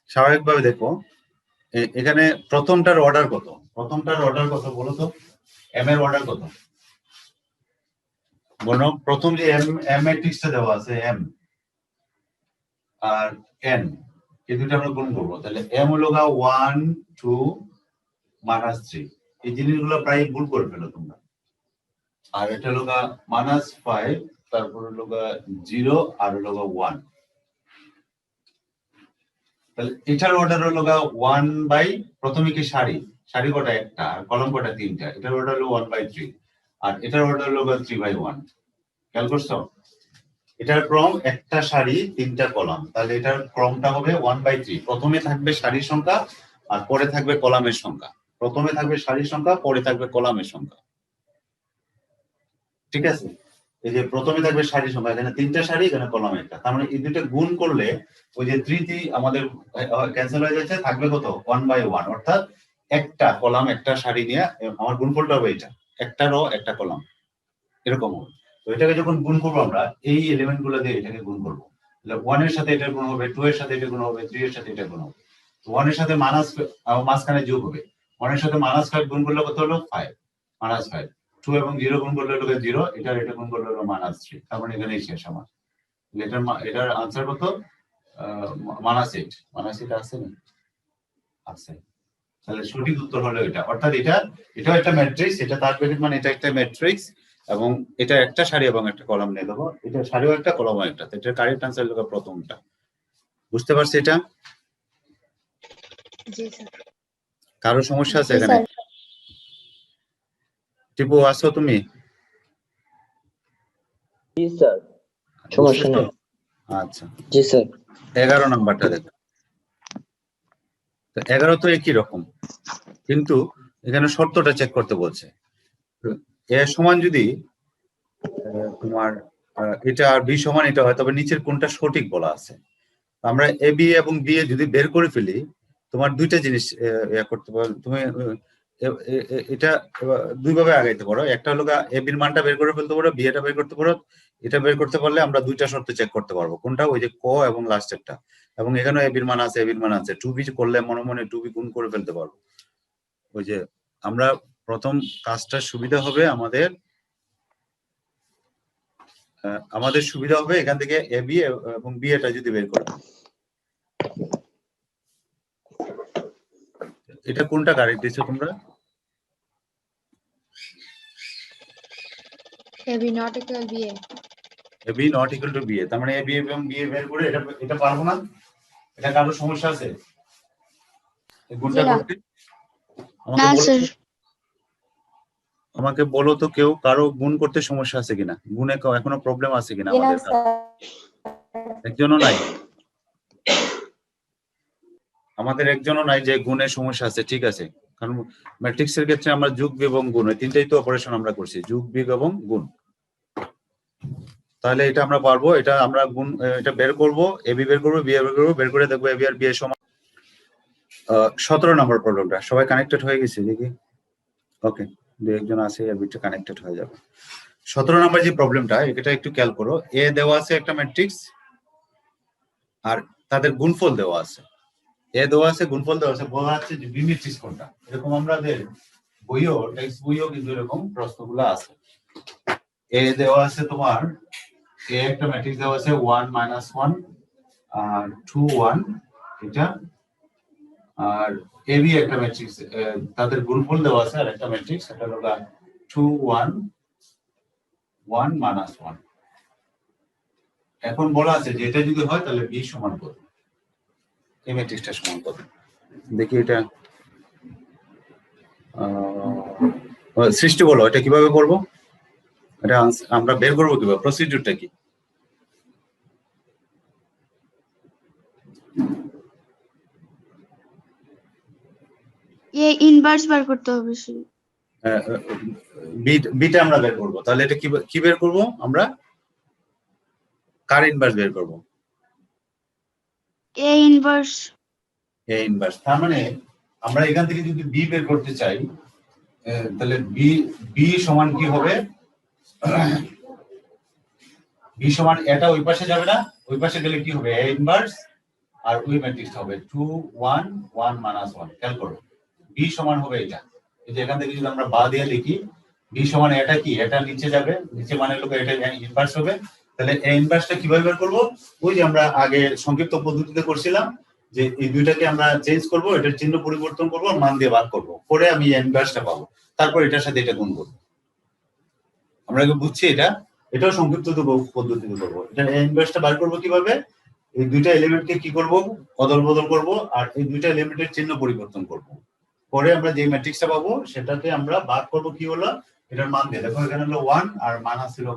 স্বাভাবিকভাবে দেখো এখানে প্রথমটার অর্ডার কত? বলো তো, এম এর অর্ডার কত বলো? প্রথম যে এম ম্যাট্রিক্সটা দেওয়া আছে, এম আর এন, এই দুটো আমরা গুণ করবো। তাহলে এম হলো 1 2 -3, এই জিনিসগুলো প্রায় ভুল করে ফেলো তোমরা। আর এটা হলো -5, তারপর হলো 0 আর হলো 1। তাহলে এটার অর্ডার হলো 1 বাই, প্রথমে কি সারি কটা? একটা, আর কলাম কটা? 3টা। এটার অর্ডার হলো 1/3, আর এটার অর্ডার হলো 3/1। খেয়াল করছো? এটার ক্রম একটা সারি 3টা কলাম, তাহলে এটার ক্রমটা হবে 1/3। প্রথমে থাকবে সারির সংখ্যা আর পরে থাকবে কলামের সংখ্যা। প্রথমে থাকবে সারির সংখ্যা, পরে থাকবে কলামের সংখ্যা, ঠিক আছে? এই যে প্রথমে থাকবে সারির সংখ্যা, এখানে 3টা সারি, এখানে কলাম একটা, তার মানে এই দুটো গুণ করলে ওই যে 3 আমাদের ক্যান্সেল হয়ে যাচ্ছে, থাকবে কত? 1/1, অর্থাৎ একটা কলাম একটা সারি নিয়ে আমার গুণফলটা হবে এটা, একটা রো একটা কলাম, এরকম হবে। তো এটাকে যখন গুণ করবো আমরা এই এলিমেন্ট গুলো দিয়ে এটাকে গুণ করবো, তাহলে 1 এর সাথে এটা গুণ হবে, 2 এর সাথে এটা গুণ হবে, 3 এর সাথে এটা গুণ হবে। 1 এর সাথে মাঝখানে যোগ হবে, 1 এর সাথে -5 গুণ করলে কত হলো? 5, -5। 2 এবং 0 গুণ করলে হলো 0, এটা গুণ করলে হলো -3, তার মানে এখানেই শেষ আমার। এটার আনসার কত? -8 আছে না? আছে। তাহলে সঠিক উত্তর হলো এটা, অর্থাৎ এটাও একটা ম্যাট্রিক্স, এটা তার ব্র্যাকেট মানে এটা একটা ম্যাট্রিক্স, এবং এটা একটা সারি এবং একটা কলাম নিয়ে দেবো, এটা সারিও একটা কলামও একটা। তো এটার কারেক্ট আনসার হলো প্রথমটা। বুঝতে পারছি এটা? জি স্যার। কারো সমস্যা আছে জি এখানে? স্যার। টিপু আসো তুমি? জি স্যার, সমস্যা নেই। আচ্ছা, জি স্যার। 11 নাম্বারটা দেখো। তো 11 তো একই রকম, কিন্তু এখানে শর্তটা চেক করতে বলছে। এ সমান যদি তোমার এটা আর বি সমান এটা হয়, তবে নিচের কোনটা সঠিক বলা আছে। আমরা এ বি এবং বি এ যদি বের করে ফেলি, তোমার দুইটা জিনিস করতে পারো তুমি। এটা দুইভাবে আগাইতে পারো, একটা হলো এ বির মানটা বের করে ফেলতে পারো, বি এটা বের করতে পারো। এটা বের করতে পারলে আমরা দুইটা শর্ত চেক করতে পারবো, কোনটা? ওই যে ক এবং লাস্টেরটা। এবং এখানেও এ বির মান আছে, এ বির মান আছে, 2b করলে মনে মনে 2b গুণ করে ফেলতে পারবো। ওই যে আমরা প্রথম কাজটা সুবিধা হবে আমাদের সুবিধা হবে এখান থেকে এ বি এবং বি এটা যদি বের করা। এটা কোনটা কারেক্ট দিছো তোমরা? AB not equal BA. A B not equal to B A, তার মানে এ বি এবং বি এ বের করে এটা পারবো না? এটা কারো সমস্যা আছে এই গুণটা করতে? না স্যার। আমাকে বলো তো, কেউ কারো গুণ করতে সমস্যা আছে কিনা? গুণে এখনো প্রবলেম আছে কিনা? আমাদের একজনও নাই, আমাদের একজনও নাই যে গুণে সমস্যা আছে, ঠিক আছে? কারণ ম্যাট্রিক্সের ক্ষেত্রে আমরা যোগ বিয়োগ এবং গুণ, এই তিনটাই তো অপারেশন আমরা করছি, যোগ বিয়োগ এবং গুণ। তাহলে এটা আমরা পারবো, এটা আমরা গুণ, এটা বের করবো, এ বি বের করবো, বি এ বের করবো, বের করে দেখবো এ বি আর বি এর সমান। 17 নম্বর প্রবলেমটা সবাই কানেক্টেড হয়ে গেছে দেখি? ওকে, দু একজন আছে এর ভিতরে কানেক্টেড হয়ে যাবে। 17 নম্বর যে প্রবলেমটা, এটা একটু খেয়াল করো। এ দেওয়া আছে একটা ম্যাট্রিক্স, আর তাদের গুণফল দেওয়া আছে। এ দেওয়া আছে, গুণফল দেওয়া আছে, বলা আছে যে বি ম্যাট্রিক্স কোনটা। এরকম আমাদের বইও, টেক্সট বইও কিন্তু এরকম প্রশ্নগুলো আছে। এ দেওয়া আছে তোমার, এ একটা ম্যাট্রিক্স দেওয়া আছে 1 - 1 আর 2 1, এটা আর এবি একটা ম্যাট্রিক্স, তাদের গুণফল দেওয়া আছে আর একটা ম্যাট্রিক্স, সেটা হলো 2 1 1 মাইনাস 1। এখন বলা আছে যে এটা যদি হয় তাহলে বি সমান কত, এই ম্যাট্রিক্সটা সমান কত। দেখি এটা সৃষ্টি বলো, এটা কিভাবে করব, এটা আমরা বের করবো কিভাবে, প্রসিডিউরটা কি? ইনভার্স বার করতে হবে শুধু। বিটা আমরা বের করব, তাহলে এটা কি বের করব আমরা, কার ইনভার্স বের করব, এ ইনভার্স। A inverse. তার মানে আমরা এখান থেকে যদি বি বের করতে চাই তাহলে বি সমান কি হবে, বি সমান এটা ওই পাশে যাবে না, ওই পাশে গেলে কি হবে এ ইনভার্স, আর ওই ম্যাট্রিক্স হবে 2 1 1 মাইনাস 1। খেয়াল করো বি সমান হবে এটা, এই যে এখান থেকে যদি আমরা বা দিয়ে লিখি বি সমান এটা কি, এটা নিচে যাবে, নিচে মানে লোক এটা ইনভার্স হবে। তাহলে এ ইনভার্সটা কিভাবে বের করব, ওই যে আমরা আগে সংক্ষিপ্ত পদ্ধতিতে করছিলাম যে এই দুইটাকে আমরা চেঞ্জ করব, এটার চিহ্ন পরিবর্তন করব আর মান দিয়ে ভাগ করব, পরে আমি এ ইনভার্সটা পাবো, তারপর এটার সাথে এটা গুণ করব। আমরা কি বুঝছি এটা, এটাও সংক্ষিপ্ত পদ্ধতিতে করব। এটা এ ইনভার্সটা বার করব কিভাবে, এই দুইটা এলিমেন্টকে কি করব, অদল বদল করব আর এই দুইটা এলিমেন্টের চিহ্ন পরিবর্তন করব, পরে আমরা যে ম্যাট্রিক্সটা পাবো সেটাকে আমরা ভাগ করব কি হলো এটার মান দিয়ে। দেখো এখানে হলো 1 আর মাইনাস ছিল +2,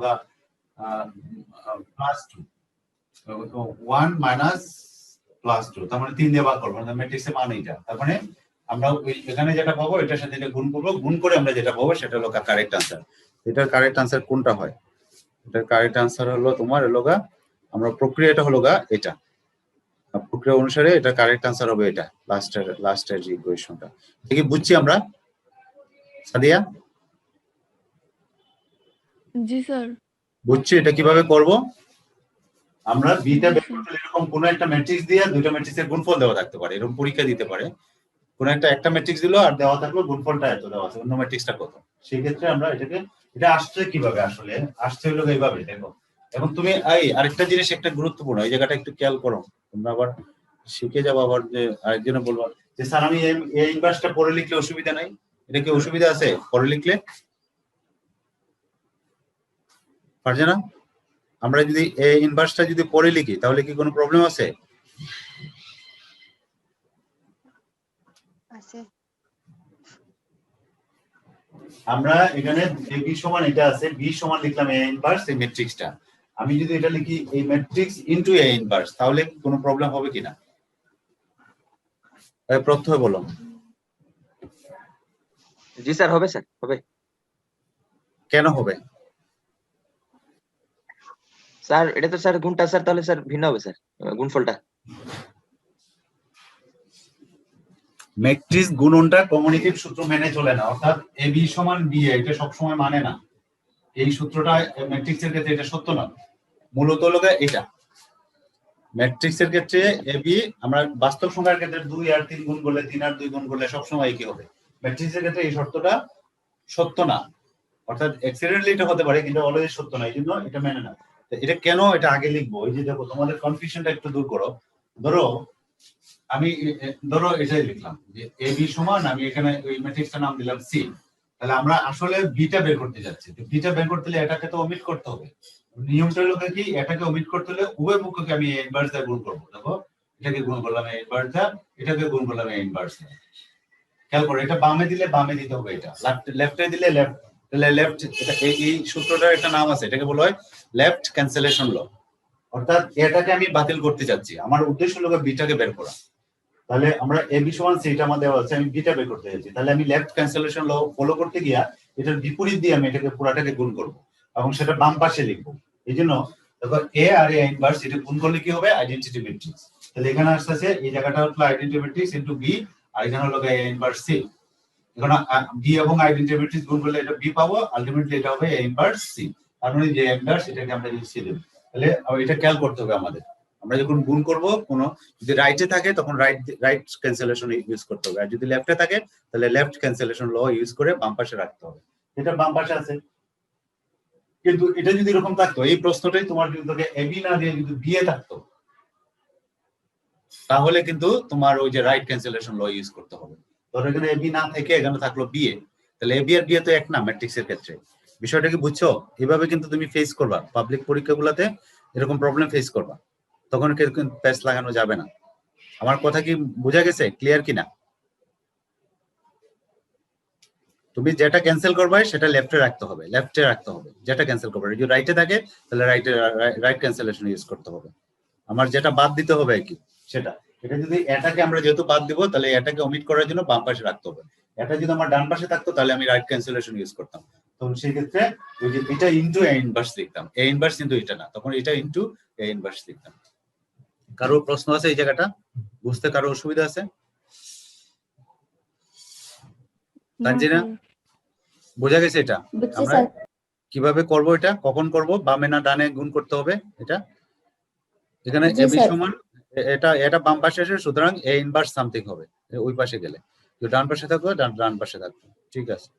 1 মাইনাস +2, তার মানে 3 দিয়ে ভাগ করব, মানে ম্যাট্রিক্সের মান এইটা। তার মানে আমরা এখানে যেটা পাবো এটার সাথে এটা গুণ করব, গুণ করে আমরা যেটা পাবো সেটা হলো কারেক্ট আনসার। এটার কারেক্ট আনসার কোনটা হয়, এটার কারেক্ট আনসার হলো তোমার আমরা প্রক্রিয়াটা হলো এটা, প্রক্রিয়া অনুসারে এটা কারেক্ট আনসার হবে এটা, লাস্টের যে ইকুয়েশনটা। ঠিক কি বুঝছি আমরা সাদিয়া? জি স্যার। বুঝছি এটা কিভাবে করব, আমরা বিটা বের করতে এরকম কোন একটা ম্যাট্রিক্স দিয়ে দুটো ম্যাট্রিক্সের গুণফল দেওয়া থাকতে পারে, এরকম পরীক্ষা দিতে পারে, কোন একটা ম্যাট্রিক্স দিলো আর দেওয়া থাকলো গুণফলটা এত দেওয়া আছে, অন্য ম্যাট্রিক্সটা কত। সেই ক্ষেত্রে আমরা এটা আসছে কিভাবে, আসলে আসছে হলো এইভাবে। দেখো এখন তুমি আরেকটা জিনিস একটা গুরুত্বপূর্ণ, এই জায়গাটা একটু খেয়াল করো, তোমরা আবার শিখে যাবো, আবার যে আরেকজনে বলবো যে স্যার আমি এই ইনভার্সটা পরে লিখলে অসুবিধা নাই, এটা কি অসুবিধা আছে পরে লিখলে? পারছে না? আমরা যদি এই ইনভার্সটা যদি পরে লিখি তাহলে কি কোনো প্রবলেম আছে? আছে। আমরা এখানে বি সমান এটা আছে, বি সমান লিখলাম এ ইনভার্স এই ম্যাট্রিক্সটা, আমি যদি এটা লিখি এই ম্যাট্রিক্স ইনটু এ ইনভার্স তাহলে কোনো প্রবলেম হবে কিনা প্রথমে বলো। জি স্যার, হবে স্যার, হবে। কেন হবে? স্যার এটা তো স্যার গুণটা স্যার তাহলে স্যার ভিন্ন হবে স্যার, গুণফলটা। ম্যাট্রিক্স গুণনটা কমিউনিটিভ সূত্র মেনে চলে না, অর্থাৎ এ বি সমান বি এ এটা সবসময় মানে না, এই সূত্রটা ম্যাট্রিক্সের ক্ষেত্রে এটা সত্য না। মূলত হলো এটা ম্যাট্রিক্সের ক্ষেত্রে এ বি, আমরা বাস্তব সংখ্যার ক্ষেত্রে 2 আর 3 গুণ করলে 3 আর 2 গুণ করলে সবসময় একই হবে, ম্যাট্রিক্সের ক্ষেত্রে এই শর্তটা সত্য না, অর্থাৎ অ্যাক্সিডেন্টালি এটা হতে পারে কিন্তু অলওয়েজ সত্য না, এই জন্য এটা মেনে না। এটা কেন, এটা আগে লিখবো। এই যে দেখো তোমাদের কনফিউশনটা একটু দূর করো, ধরো এটাই লিখলাম যে এ বি সমান, আমি এখানে ওই ম্যাট্রিক্সটার নাম দিলাম সি, তাহলে আমরা আসলে বিটা বের করতে যাচ্ছি, তো বিটা বের করতে হলে এটাকে তো ওমিট করতে হবে, নিয়মটা হলো কি এটাকে ওমিট করতে হলে উভয় পক্ষকে আমি এ ইনভার্স দিয়ে গুণ করবো। দেখো এটাকে গুণ করলাম এ ইনভার্স দিয়ে, এটাকে গুণ করলাম এ ইনভার্স দিয়ে। খেয়াল করো এটা বামে দিলে বামে দিতে হবে, এটা লেফটে দিলে লেফট, তাহলে লেফট, এটা এই সূত্রটার একটা নাম আছে, এটাকে বলা হয় লেফট ক্যান্সেলেশন ল, অর্থাৎ এটাকে আমি বাতিল করতে যাচ্ছি, আমার উদ্দেশ্য হলো বিটাকে বের করা। তাহলে আমরা এ বি সমান সি, এটা আমাদের দেওয়া আছে, আমি বিটা বের করতে যাচ্ছি, তাহলে আমি লেফট ক্যান্সেলেশন ল ফলো করতে গিয়া এটার বিপরীত দিয়ে আমি এটাকে পুরাটাকে গুণ করব এবং সেটা বাম পাশে লিখবো। এই জন্য দেখো এ আর এ ইনভার্স এটা গুণ করলে কি হবে, আইডেন্টিটি ম্যাট্রিক্স। তাহলে এখানে আসছে এই জায়গাটা হলো আইডেন্টিটি ম্যাট্রিক্স ইনটু বি, আর এখানে হলো এ ইনভার্স সি। এখন বি এবং আইডেন্টিটি ম্যাট্রিক্স গুণ করলে এটা বি পাবো, আলটিমেটলি এটা হবে এ ইনভার্স সি। তার মানে যে ইনভার্স এটাকে আমরা লিখে দেব। তাহলে এটা খেয়াল করতে হবে আমাদের, আমরা যখন গুণ করব কোনো যদি রাইটে থাকে তখন রাইট ক্যান্সেলেশন ইউজ করতে হবে, আর যদি লেফটে থাকে তাহলে লেফট ক্যান্সেলেশন ল ইউজ করে বাম পাশে রাখতে হবে। এটা বাম পাশে আছে, কিন্তু এটা যদি এরকম থাকতো, এই প্রশ্নটাই তোমার যদি তোকে এবি না দিয়ে যদি বি এ থাকতো, তাহলে কিন্তু তোমার ওই যে রাইট ক্যান্সেলেশন ল ইউজ করতে হবে। ধরো এখানে এবি না থেকে এখানে থাকলো বিএ, তাহলে এবি আর বিএ তো এক না ম্যাট্রিক্সের ক্ষেত্রে। বিষয়টা কি বুঝছো? এভাবে কিন্তু তুমি ফেস করবা পাবলিক পরীক্ষাগুলোতে, এরকম প্রবলেম ফেস করবা, তখন কিন্তু প্যাচ লাগানো যাবে না। আমার কথা কি বোঝা গেছে? ক্লিয়ার কিনা? তুমি যেটা ক্যান্সেল করবে সেটা লেফটে রাখতে হবে, লেফটে রাখতে হবে। যেটা ক্যান্সেল করবে যদি রাইটে থাকে তাহলে রাইট ক্যান্সেলেশন ইউজ করতে হবে। আমার যেটা বাদ দিতে হবে কি সেটা, এটা যদি এটাকে আমরা যেহেতু বাদ দিব তাহলে এটাকে ওমিট করার জন্য বাম পাশে রাখতে হবে। এটা যদি আমার ডান পাশে থাকতো তাহলে আমি রাইট ক্যান্সেলেশন ইউজ করতাম। তখন সেই ক্ষেত্রে ওই যে এটা ইনটু এ ইনভার্স লিখতাম, এ ইনভার্স কিন্তু এটা না, তখন এটা ইনটু এ ইনভার্স লিখতাম। কারো প্রশ্ন আছে এই জায়গাটা বুঝতে? কারো অসুবিধা আছে? তানজিনা বোঝা গেছে এটা? আমরা কিভাবে করব এটা, কখন করব, বামে না ডানে গুণ করতে হবে এটা? এখানে এবি সমান এটা বাম পাশে আসে, সুতরাং এ ইনভার্স সামথিং হবে ওই পাশে গেলে, তো ডান পাশে থাকবে ডান পাশে থাকবে। ঠিক আছে,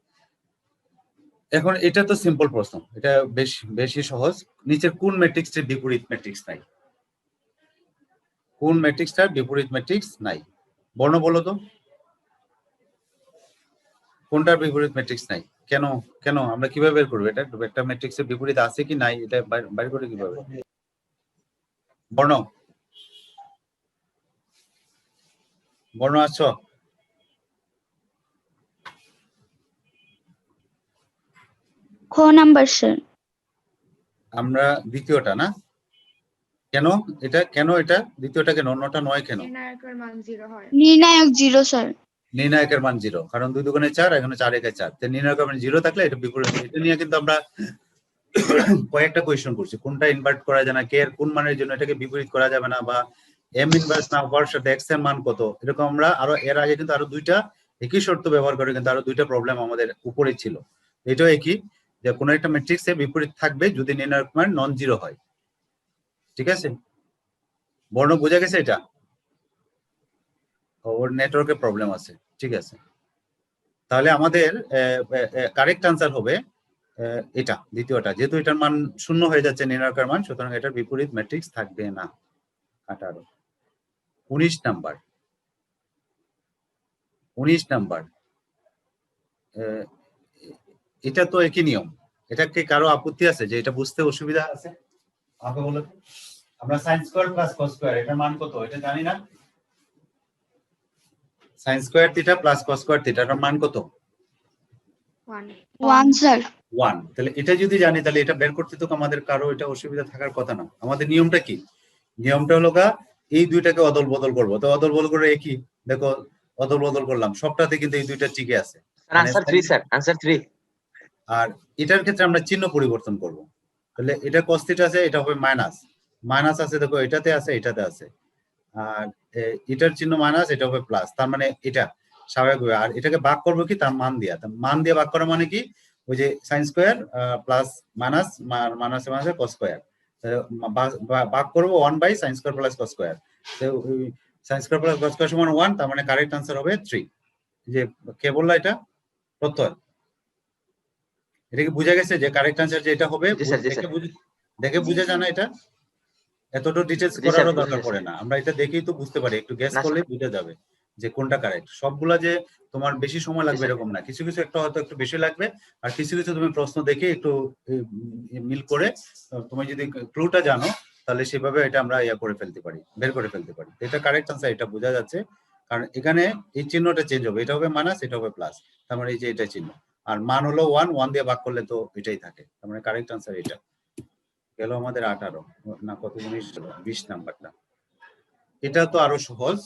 এখন এটা তো সিম্পল প্রশ্ন, এটা বেশি সহজ। নিচের কোন ম্যাট্রিক্সটির বিপরীত ম্যাট্রিক্স নাই? কোন ম্যাট্রিক্সটার বিপরীত ম্যাট্রিক্স নাই? বর্ণ বলো তো, কোনটার বিপরীত ম্যাট্রিক্স নাই? কেন কেন আমরা কিভাবে বের করবো এটা? একটা ম্যাট্রিক্সের বিপরীত আছে কি নাই এটা বাইর করে কিভাবে? বর্ণ বর্ণ আসছো? খ নাম্বার স্যার। আমরা দ্বিতীয়টা না? কেন এটা দ্বিতীয়টা কেন, অন্যটা নয় কেন? নির্ণায়কের মান 0 হয়। নির্ণায়ক 0 স্যার। নির্ণায়কের মান 0, কারণ 2 দুগুণে 4, এখানে 4 একে 4, তো নির্ণায়কের মান 0 থাকলে এটা বিপরীত। এটা নিয়ে কিন্তু আমরা কয়েকটা কোয়েশ্চন করছি, কোনটা ইনভার্ট করা যায় না, কে এর কোন মানের জন্য এটাকে বিপরীত করা যাবে না, বা এম ইনভার্স না হওয়ার সাথে এক্স এর মান কত, এরকম আমরা আরো এর আগে কিন্তু আরো দুইটা একই শর্ত ব্যবহার করে কিন্তু আরো দুইটা প্রবলেম আমাদের উপরে ছিল। এটাও একই, যে কোনো একটা ম্যাট্রিক্সে বিপরীত থাকবে যদি নির্ণায়ক মান নন জিরো হয়। ঠিক আছে, বর্ণ বোঝা গেছে এটা? ওর নেটওয়ার্কের প্রবলেম আছে। ঠিক আছে, তাহলে আমাদের কারেক্ট আনসার হবে এটা দ্বিতীয়টা, যেহেতু এটার মান 0 হয়ে যাচ্ছে নির্ণায়কের মান, সুতরাং এটার বিপরীত ম্যাট্রিক্স থাকবে না। 18 19 নাম্বার এটা তো একই নিয়ম। এটা কি কারো আপত্তি আছে যে এটা বুঝতে অসুবিধা আছে? আমাকে বলো। আমরা sin square plus cos square এটার মান কত এটা জানি না? sin square theta plus cos square theta এটার মান কত? 1 স্যার। 1। তাহলে এটা যদি জানি তাহলে এটা বের করতে তো আমাদের কারো এটা অসুবিধা থাকার কথা না। আমাদের নিয়মটা কি? নিয়মটা হলো এই দুইটাকে অদল বদল করবো। তো অদল বদল করে একই, দেখো অদল বদল করলাম, সবটাতে কিন্তু এই দুইটা টিকে আছে। Answer 3 sir, answer 3। আর এটার ক্ষেত্রে আমরা চিহ্ন পরিবর্তন করব। তাহলে এটা cos থিটা আছে, এটা হবে মাইনাস আছে, দেখো এটাতে আছে এটাতে আছে, আর এটার চিহ্ন মাইনাস, এটা হবে প্লাস, তার মানে এটা স্বাভাবিক হবে। আর এটাকে ভাগ করবো কি তার মান দিয়ে, ভাগ করা মানে কি, ওই যে sin স্কয়ার প্লাস মাইনাস মাইনাসে cos স্কয়ার, ভাগ করবো 1/sin square plus cos square. তো sin square plus cos square সমান 1, তার মানে কারেক্ট আনসার হবে 3। যে কে বললো এটা? প্রত্যয়। এটা কি বুঝা গেছে যে কারেক্ট আনসার যে এটা হবে? দেখে বুঝা যায় না এটা? এতটা ডিটেইলস করারও দরকার পড়ে না, আমরা এটা দেখেই তো বুঝতে পারি, একটু গেস করলে বুঝা যাবে যে কোনটা কারেক্ট। সবগুলা যে তোমার বেশি সময় লাগবে এরকম না, কিছু কিছু একটা হয়তো একটু বেশি লাগবে, আর কিছু কিছু তুমি প্রশ্ন দেখে একটু মিল করে তুমি যদি ক্লুটা জানো তাহলে সেভাবে এটা আমরা করে ফেলতে পারি, বের করে ফেলতে পারি। এটা কারেক্ট আনসার, এটা বোঝা যাচ্ছে, কারণ এখানে এই চিহ্নটা চেঞ্জ হবে, এটা হবে মাইনাস, এটা হবে প্লাস, তার মানে এই যে এটা চিহ্ন, আর মান হলো 1 দিয়ে ভাগ করলে তো এটাই থাকে, তার মানে কারেক্ট আনসার এটা। গেল আমাদের 18 না কত, 20 নাম্বারটা। এটা তো আরো সহজ,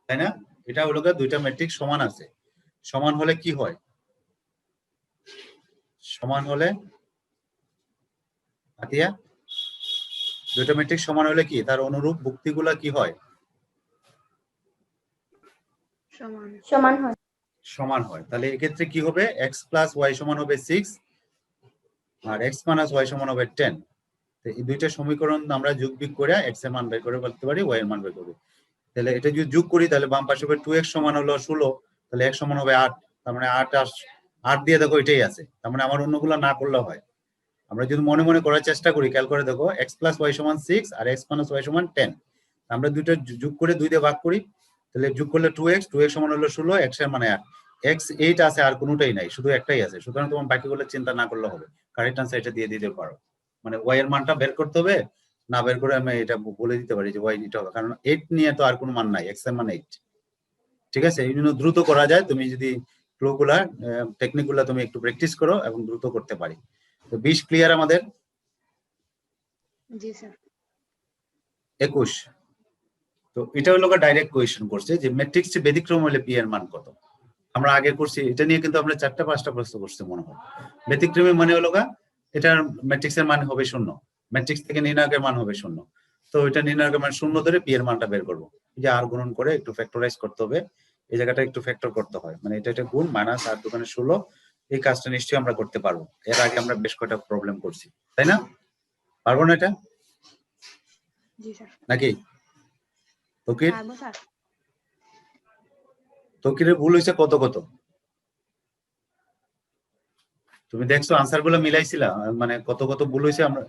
তাই না? এটা হলো দুইটা ম্যাট্রিক্স সমান আছে, সমান হলে কি হয়? সমান হলে আতিয়া, দুইটা ম্যাট্রিক্স সমান হলে কি তার অনুরূপ ভুক্তিগুলা কি হয়? সমান হয়। তাহলে এক্ষেত্রে কি হবে? x প্লাস y সমান হবে 6 আর x মাইনাস y সমান হবে 10। এই দুইটা সমীকরণ আমরা যোগ বিয়োগ করে x এর মান বের করে বলতে পারি, y এর মান বের করব। তাহলে এটা যদি যোগ করি তাহলে বাম পাশে হবে 2x সমান হলো 16, তাহলে x সমান হবে 8, তার মানে 8 দিয়ে দেখো এটাই আছে, তার মানে আমার অন্যগুলো না করলে হয়। আমরা যদি মনে মনে করার চেষ্টা করি, খেয়াল করে দেখো x প্লাস y সমান 6 আর x মাইনাস y সমান 10, আমরা দুইটা যোগ করে 2 দিয়ে ভাগ করি, তাহলে যোগ করলে 2x, 2x সমান হলো 16, x এর মানে 8, x 8 আছে আর কোনোটাই নাই, শুধু একটাই আছে। সুতরাং তোমার বাকিগুলো চিন্তা না করলে হবে, কারেক্ট আনসার এটা দিয়ে দিতে পারো। মানে y এর মানটা বের করতে হবে, না বের করে আমি এটা বলে দিতে পারি যে y নিতে হবে, কারণ 8 নিয়ে তো আর কোনো মান নাই, x এর মান 8। ঠিক আছে, এই জন্য দ্রুত করা যায়, তুমি যদি ক্লুগুলা টেকনিকগুলা তুমি একটু প্র্যাকটিস করো এবং দ্রুত করতে পারি। তো 20 ক্লিয়ার আমাদের? জি স্যার। 21। তো এটা হলো ডাইরেক্ট কোয়েশ্চেন করছে যে ম্যাট্রিক্স ব্যতিক্রম হলে পি এর মান কত। আমরা আগে করছি এটা নিয়ে, কিন্তু আমরা 4টা-5টা প্রশ্ন করছি মনে হয়। ব্যতিক্রমী মানে হলো এটার ম্যাট্রিক্সের মান হবে 0, ম্যাট্রিক্স থেকে নির্ণায়কের মান হবে 0। তো এটা নির্ণায়কের মান 0 ধরে পি এর মানটা বের করব। এই যে আর গুণন করে একটু ফ্যাক্টরাইজ করতে হবে, এই জায়গাটা একটু ফ্যাক্টর করতে হয়, মানে এটা গুণ মাইনাস আর দোকানে 16। এই কাজটা নিশ্চয়ই আমরা করতে পারবো, এর আগে আমরা বেশ কয়েকটা প্রবলেম করছি, তাই না? পারবো না এটা জি স্যার। নাকি? তকির পারবো স্যার। তকিরের ভুল হয়েছে কত কত? তুমি দেখছো আনসার গুলো মিলাইছিলা, মানে কত কত ভুল হয়েছে আমরা?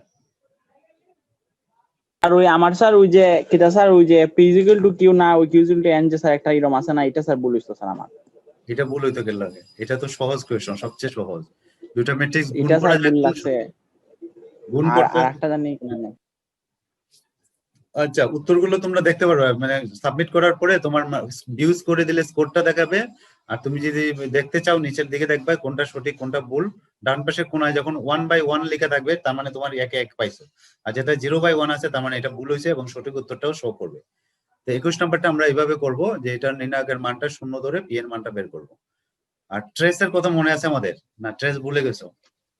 আর ওই আমার স্যার ওই যে কিটা স্যার ওই যে p = q না ওই q = n যে স্যার একটা এরকম আছে না, এটা স্যার ভুল হইছে স্যার আমার। এটা ভুল হইতো গেল লাগে, এটা তো সহজ কোয়েশ্চন, সবচেয়ে সহজ। দুটো ম্যাট্রিক্স গুণ এটা করা স্যার ভুল যায়, লাগছে। গুণ আর করতে। একটা জানি না। আচ্ছা, উত্তরগুলো তোমরা দেখতে পারবে, মানে সাবমিট করার পরে তোমার ভিউজ করে দিলে স্কোরটা দেখাবে। আর তুমি যদি দেখতে চাও নিচের দিকে দেখবে কোনটা সঠিক কোনটা ভুল। ডান পাশে কোনায় যখন 1/1 লেখা থাকবে তার মানে তোমার 1 পাইছো, আর যেটা 0/1 আছে তার মানে এটা ভুল হয়েছে এবং সঠিক উত্তরটাও শো করবে। তো 21 নাম্বারটা আমরা এইভাবে করব যে এটা নির্ণায়কের মানটা 0 ধরে পি এর মানটা বের করব। আর ট্রেসের কথা মনে আছে আমাদের? না ট্রেস ভুলে গেছো?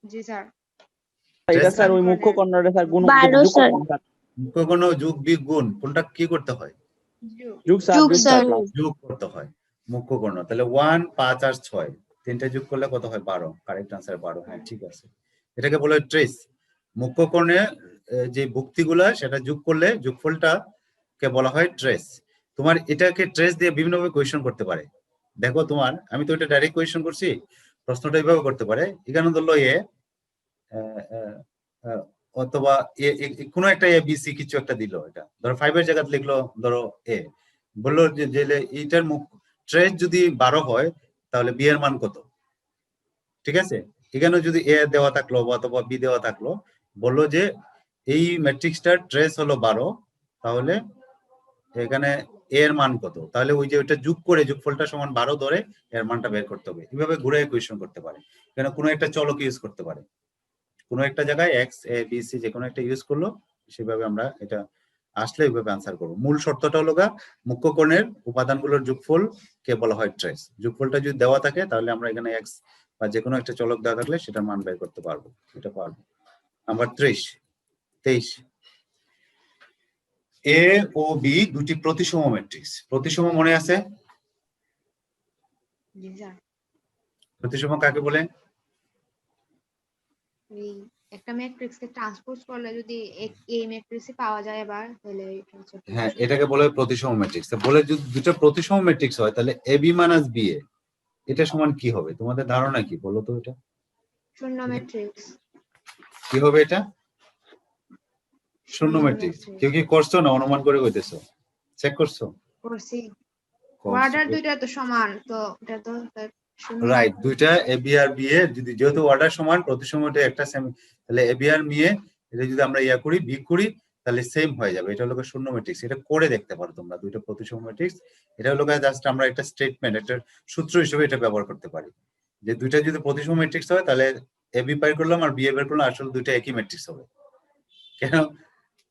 জি স্যার। এটা স্যার ওই মুখ্য কর্ণরে স্যার গুণ 12 যোগ স্যার। করতে হয়। কোনো যোগ বিয়োগ গুণ কোনটা কি করতে হয়? যোগ স্যার যোগ যোগ স্যার। স্যার। যোগ করতে হয় মুখ্য কর্ণ। তাহলে 1, 5 আর 6 তিনটা যোগ করলে কত হয়? 12। Correct answer 12। হ্যাঁ ঠিক আছে, এটাকে বলে ট্রেস। মুখ্য কর্ণে যে ভুক্তিগুলা সেটা যোগ করলে যোগফলটা কে বলা হয় ট্রেস। তোমার এটাকে ট্রেস দিয়ে বিভিন্নভাবে কোয়েশ্চেন করতে পারে। দেখো তোমার, আমি তো এটা ডাইরেক্ট কোয়েশ্চেন করছি, প্রশ্নটা এইভাবে করতে পারে। এখানে ধরলো এ অথবা কোনো একটা এ বি সি কিছু একটা দিল, এটা ধরো 5 এর জায়গায় লিখলো ধরো এ, বললো যে এইটার মুখ ট্রেস যদি 12 হয় তাহলে বি এর মান কত? ঠিক আছে, এখানে যদি এ দেওয়া থাকলো অথবা বি দেওয়া থাকলো, বললো যে এই ম্যাট্রিক্সটার ট্রেস হলো 12, তাহলে এখানে এ এর মান কত? তাহলে ওই যে ওইটা যোগ করে যোগফলটা সমান 12 ধরে এর মানটা বের করতে হবে। এইভাবে ঘুরে কোয়েশ্চেন করতে পারে, এখানে কোনো একটা চলক ইউজ করতে পারে, কোনো একটা জায়গায় এক্স এ বি সি যে কোনো একটা ইউজ করলো, সেভাবে আমরা এটা আসলে এইভাবে আনসার করবো। মূল শর্তটা হলো মুখ্য কোণের উপাদানগুলোর যোগফল কে বলা হয় ট্রেস। যোগফলটা যদি দেওয়া থাকে তাহলে আমরা এখানে এক্স বা যে কোনো একটা চলক দেওয়া থাকলে সেটার মান বের করতে পারবো, এটা পারবো। নাম্বার 23 এ ও বি দুটি প্রতিসম ম্যাট্রিক্স। প্রতিসম মনে আছে? জি স্যার। প্রতিসম কাকে বলে? এই একটা ম্যাট্রিক্সকে ট্রান্সপোজ করলে যদি এই ম্যাট্রিক্সই পাওয়া যায় এবার, তাহলে এটা হচ্ছে হ্যাঁ, এটাকে বলে প্রতিসম ম্যাট্রিক্স। বলে যদি দুটো প্রতিসম ম্যাট্রিক্স হয় তাহলে A B minus B A এটা সমান কি হবে? তোমাদের ধারণা কি বলো তো? এটা শূন্য ম্যাট্রিক্স। কি হবে? এটা শূন্য ম্যাট্রিক্স। কেউ কি করছো না অনুমান করে কইতেছো? চেক করছো? করছি। অর্ডার দুইটা তো সমান, তো এটা তো শূন্য। রাইট, দুইটা A B R B A যদি যেহেতু অর্ডার সমান প্রতিসমটা একটা সেম, তাহলে A B R B A এটা যদি আমরা ইয়া করি বিয়োগ করি তাহলে সেম হয়ে যাবে। এটা হলো শূন্য ম্যাট্রিক্স। এটা করে দেখতে পারো তোমরা, দুইটা প্রতিসম ম্যাট্রিক্স। এটা হলো জাস্ট আমরা একটা স্টেটমেন্ট, একটা সূত্র হিসেবে এটা ব্যবহার করতে পারি যে দুইটা যদি প্রতিসম ম্যাট্রিক্স হয় তাহলে এ বি বের করলাম আর বি এ বের করলাম, আসলে দুইটা একই ম্যাট্রিক্স হবে। কেন?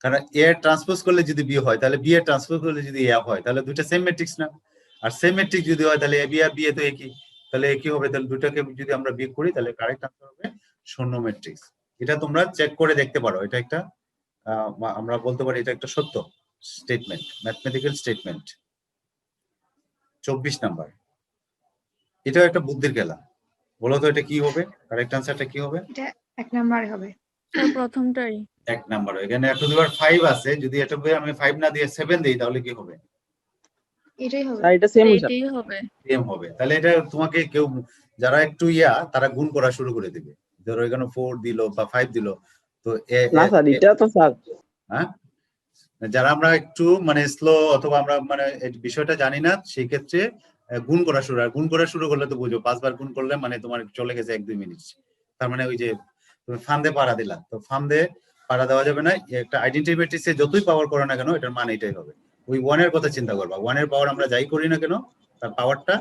কারণ এ ট্রান্সপোজ করলে যদি বি হয় তাহলে বি এর ট্রান্সপোজ করলে যদি এ হয় তাহলে দুইটা সেম ম্যাট্রিক্স না? আর সেম ম্যাট্রিক্স যদি হয় তাহলে A B R B A তো একই, তাহলে একই হবে। তাহলে দুটাকে যদি আমরা বিয়োগ করি তাহলে কারেক্ট আনসার হবে শূন্য ম্যাট্রিক্স। এটা তোমরা চেক করে দেখতে পারো। এটা একটা আমরা বলতে পারি এটা একটা সত্য স্টেটমেন্ট, ম্যাথমেটিক্যাল স্টেটমেন্ট। 24 নাম্বার, এটা একটা বুদ্ধির খেলা। বলো তো এটা কি হবে? কারেক্ট আনসারটা কি হবে? এটা 1 নাম্বার হবে। প্রথমটাই 1 নাম্বার। এখানে এত দুবার 5 আছে, যদি এটা আমি 5 না দিয়ে 7 দেই তাহলে কি হবে? এটাই হবে। স্যার এটা সেম এটাই হবে। সেম হবে। তাহলে এটা তোমাকে কেউ যারা একটু তারা গুণ করা শুরু করে দিবে। ধরো এখানে 4 দিল বা 5 দিল, তো না স্যার এটা তো স্যার হ্যাঁ যারা আমরা একটু মানে স্লো অথবা আমরা মানে এই বিষয়টা জানি না, সেই ক্ষেত্রে গুণ করা শুরু, আর গুণ করা শুরু করলে তো বুঝো 5 বার গুণ করলে মানে তোমার চলে গেছে 1-2 মিনিট। তার মানে ওই যে তুমি ফান্দে পাড়া দিলা, তো ফান্দে পাড়া দেওয়া যাবে না। একটা আইডেন্টিটি ম্যাট্রিক্সে যতই পাওয়ার করো না কেন, এটার মান এটাই হবে। ওই 1 এর কথা চিন্তা করবা, 1 এর পাওয়ার আমরা যাই করি না কেন তার পাওয়ারটা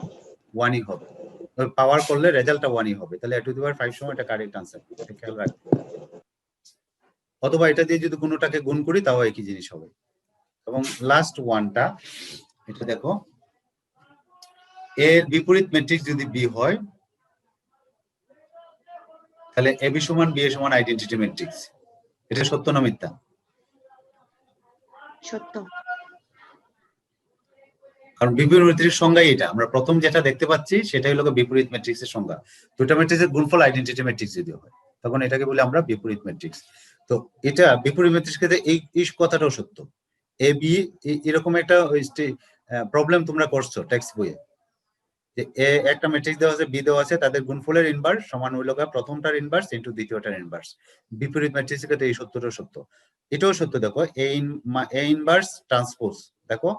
1ই হবে। ওই পাওয়ার করলে রেজাল্টটা 1ই হবে। তাহলে a টু দি পাওয়ার 5 সময় এটা কারেক্ট আনসার, এটা খেয়াল রাখবে। অথবা এটা দিয়ে যদি কোনোটাকে গুণ করি তাও একই জিনিস হবে। এবং লাস্ট ওয়ানটা এটা দেখো, এর বিপরীত ম্যাট্রিক্স যদি বি হয় তাহলে এ বি সমান বি এ সমান আইডেন্টিটি ম্যাট্রিক্স। এটা সত্য না মিথ্যা? সত্য। কারণ বিপরীত ম্যাট্রিক্সের সংজ্ঞাই এটা, আমরা প্রথম যেটা দেখতে পাচ্ছি সেটাই হলো বিপরীত ম্যাট্রিক্সের সংজ্ঞা। দুটো ম্যাট্রিক্সের গুণফল আইডেন্টিটি ম্যাট্রিক্স যদি হয় তখন এটাকে বলি আমরা বিপরীত ম্যাট্রিক্স। তো এটা বিপরীত ম্যাট্রিক্স ক্ষেত্রে এই কথাটাও সত্য। এ বি এরকম একটা প্রবলেম তোমরা করছো টেক্সট বইয়ে, যে এ একটা ম্যাট্রিক্স দেওয়া আছে, বি দেওয়া আছে, তাদের গুণফলের ইনভার্স সমান হইল প্রথমটার ইনভার্স ইনটু দ্বিতীয়টার ইনভার্স। বিপরীত ম্যাট্রিক্সের ক্ষেত্রে এই সত্যটাও সত্য। এটাও সত্য, দেখো এ ইনভার্স ট্রান্সপোজ, দেখো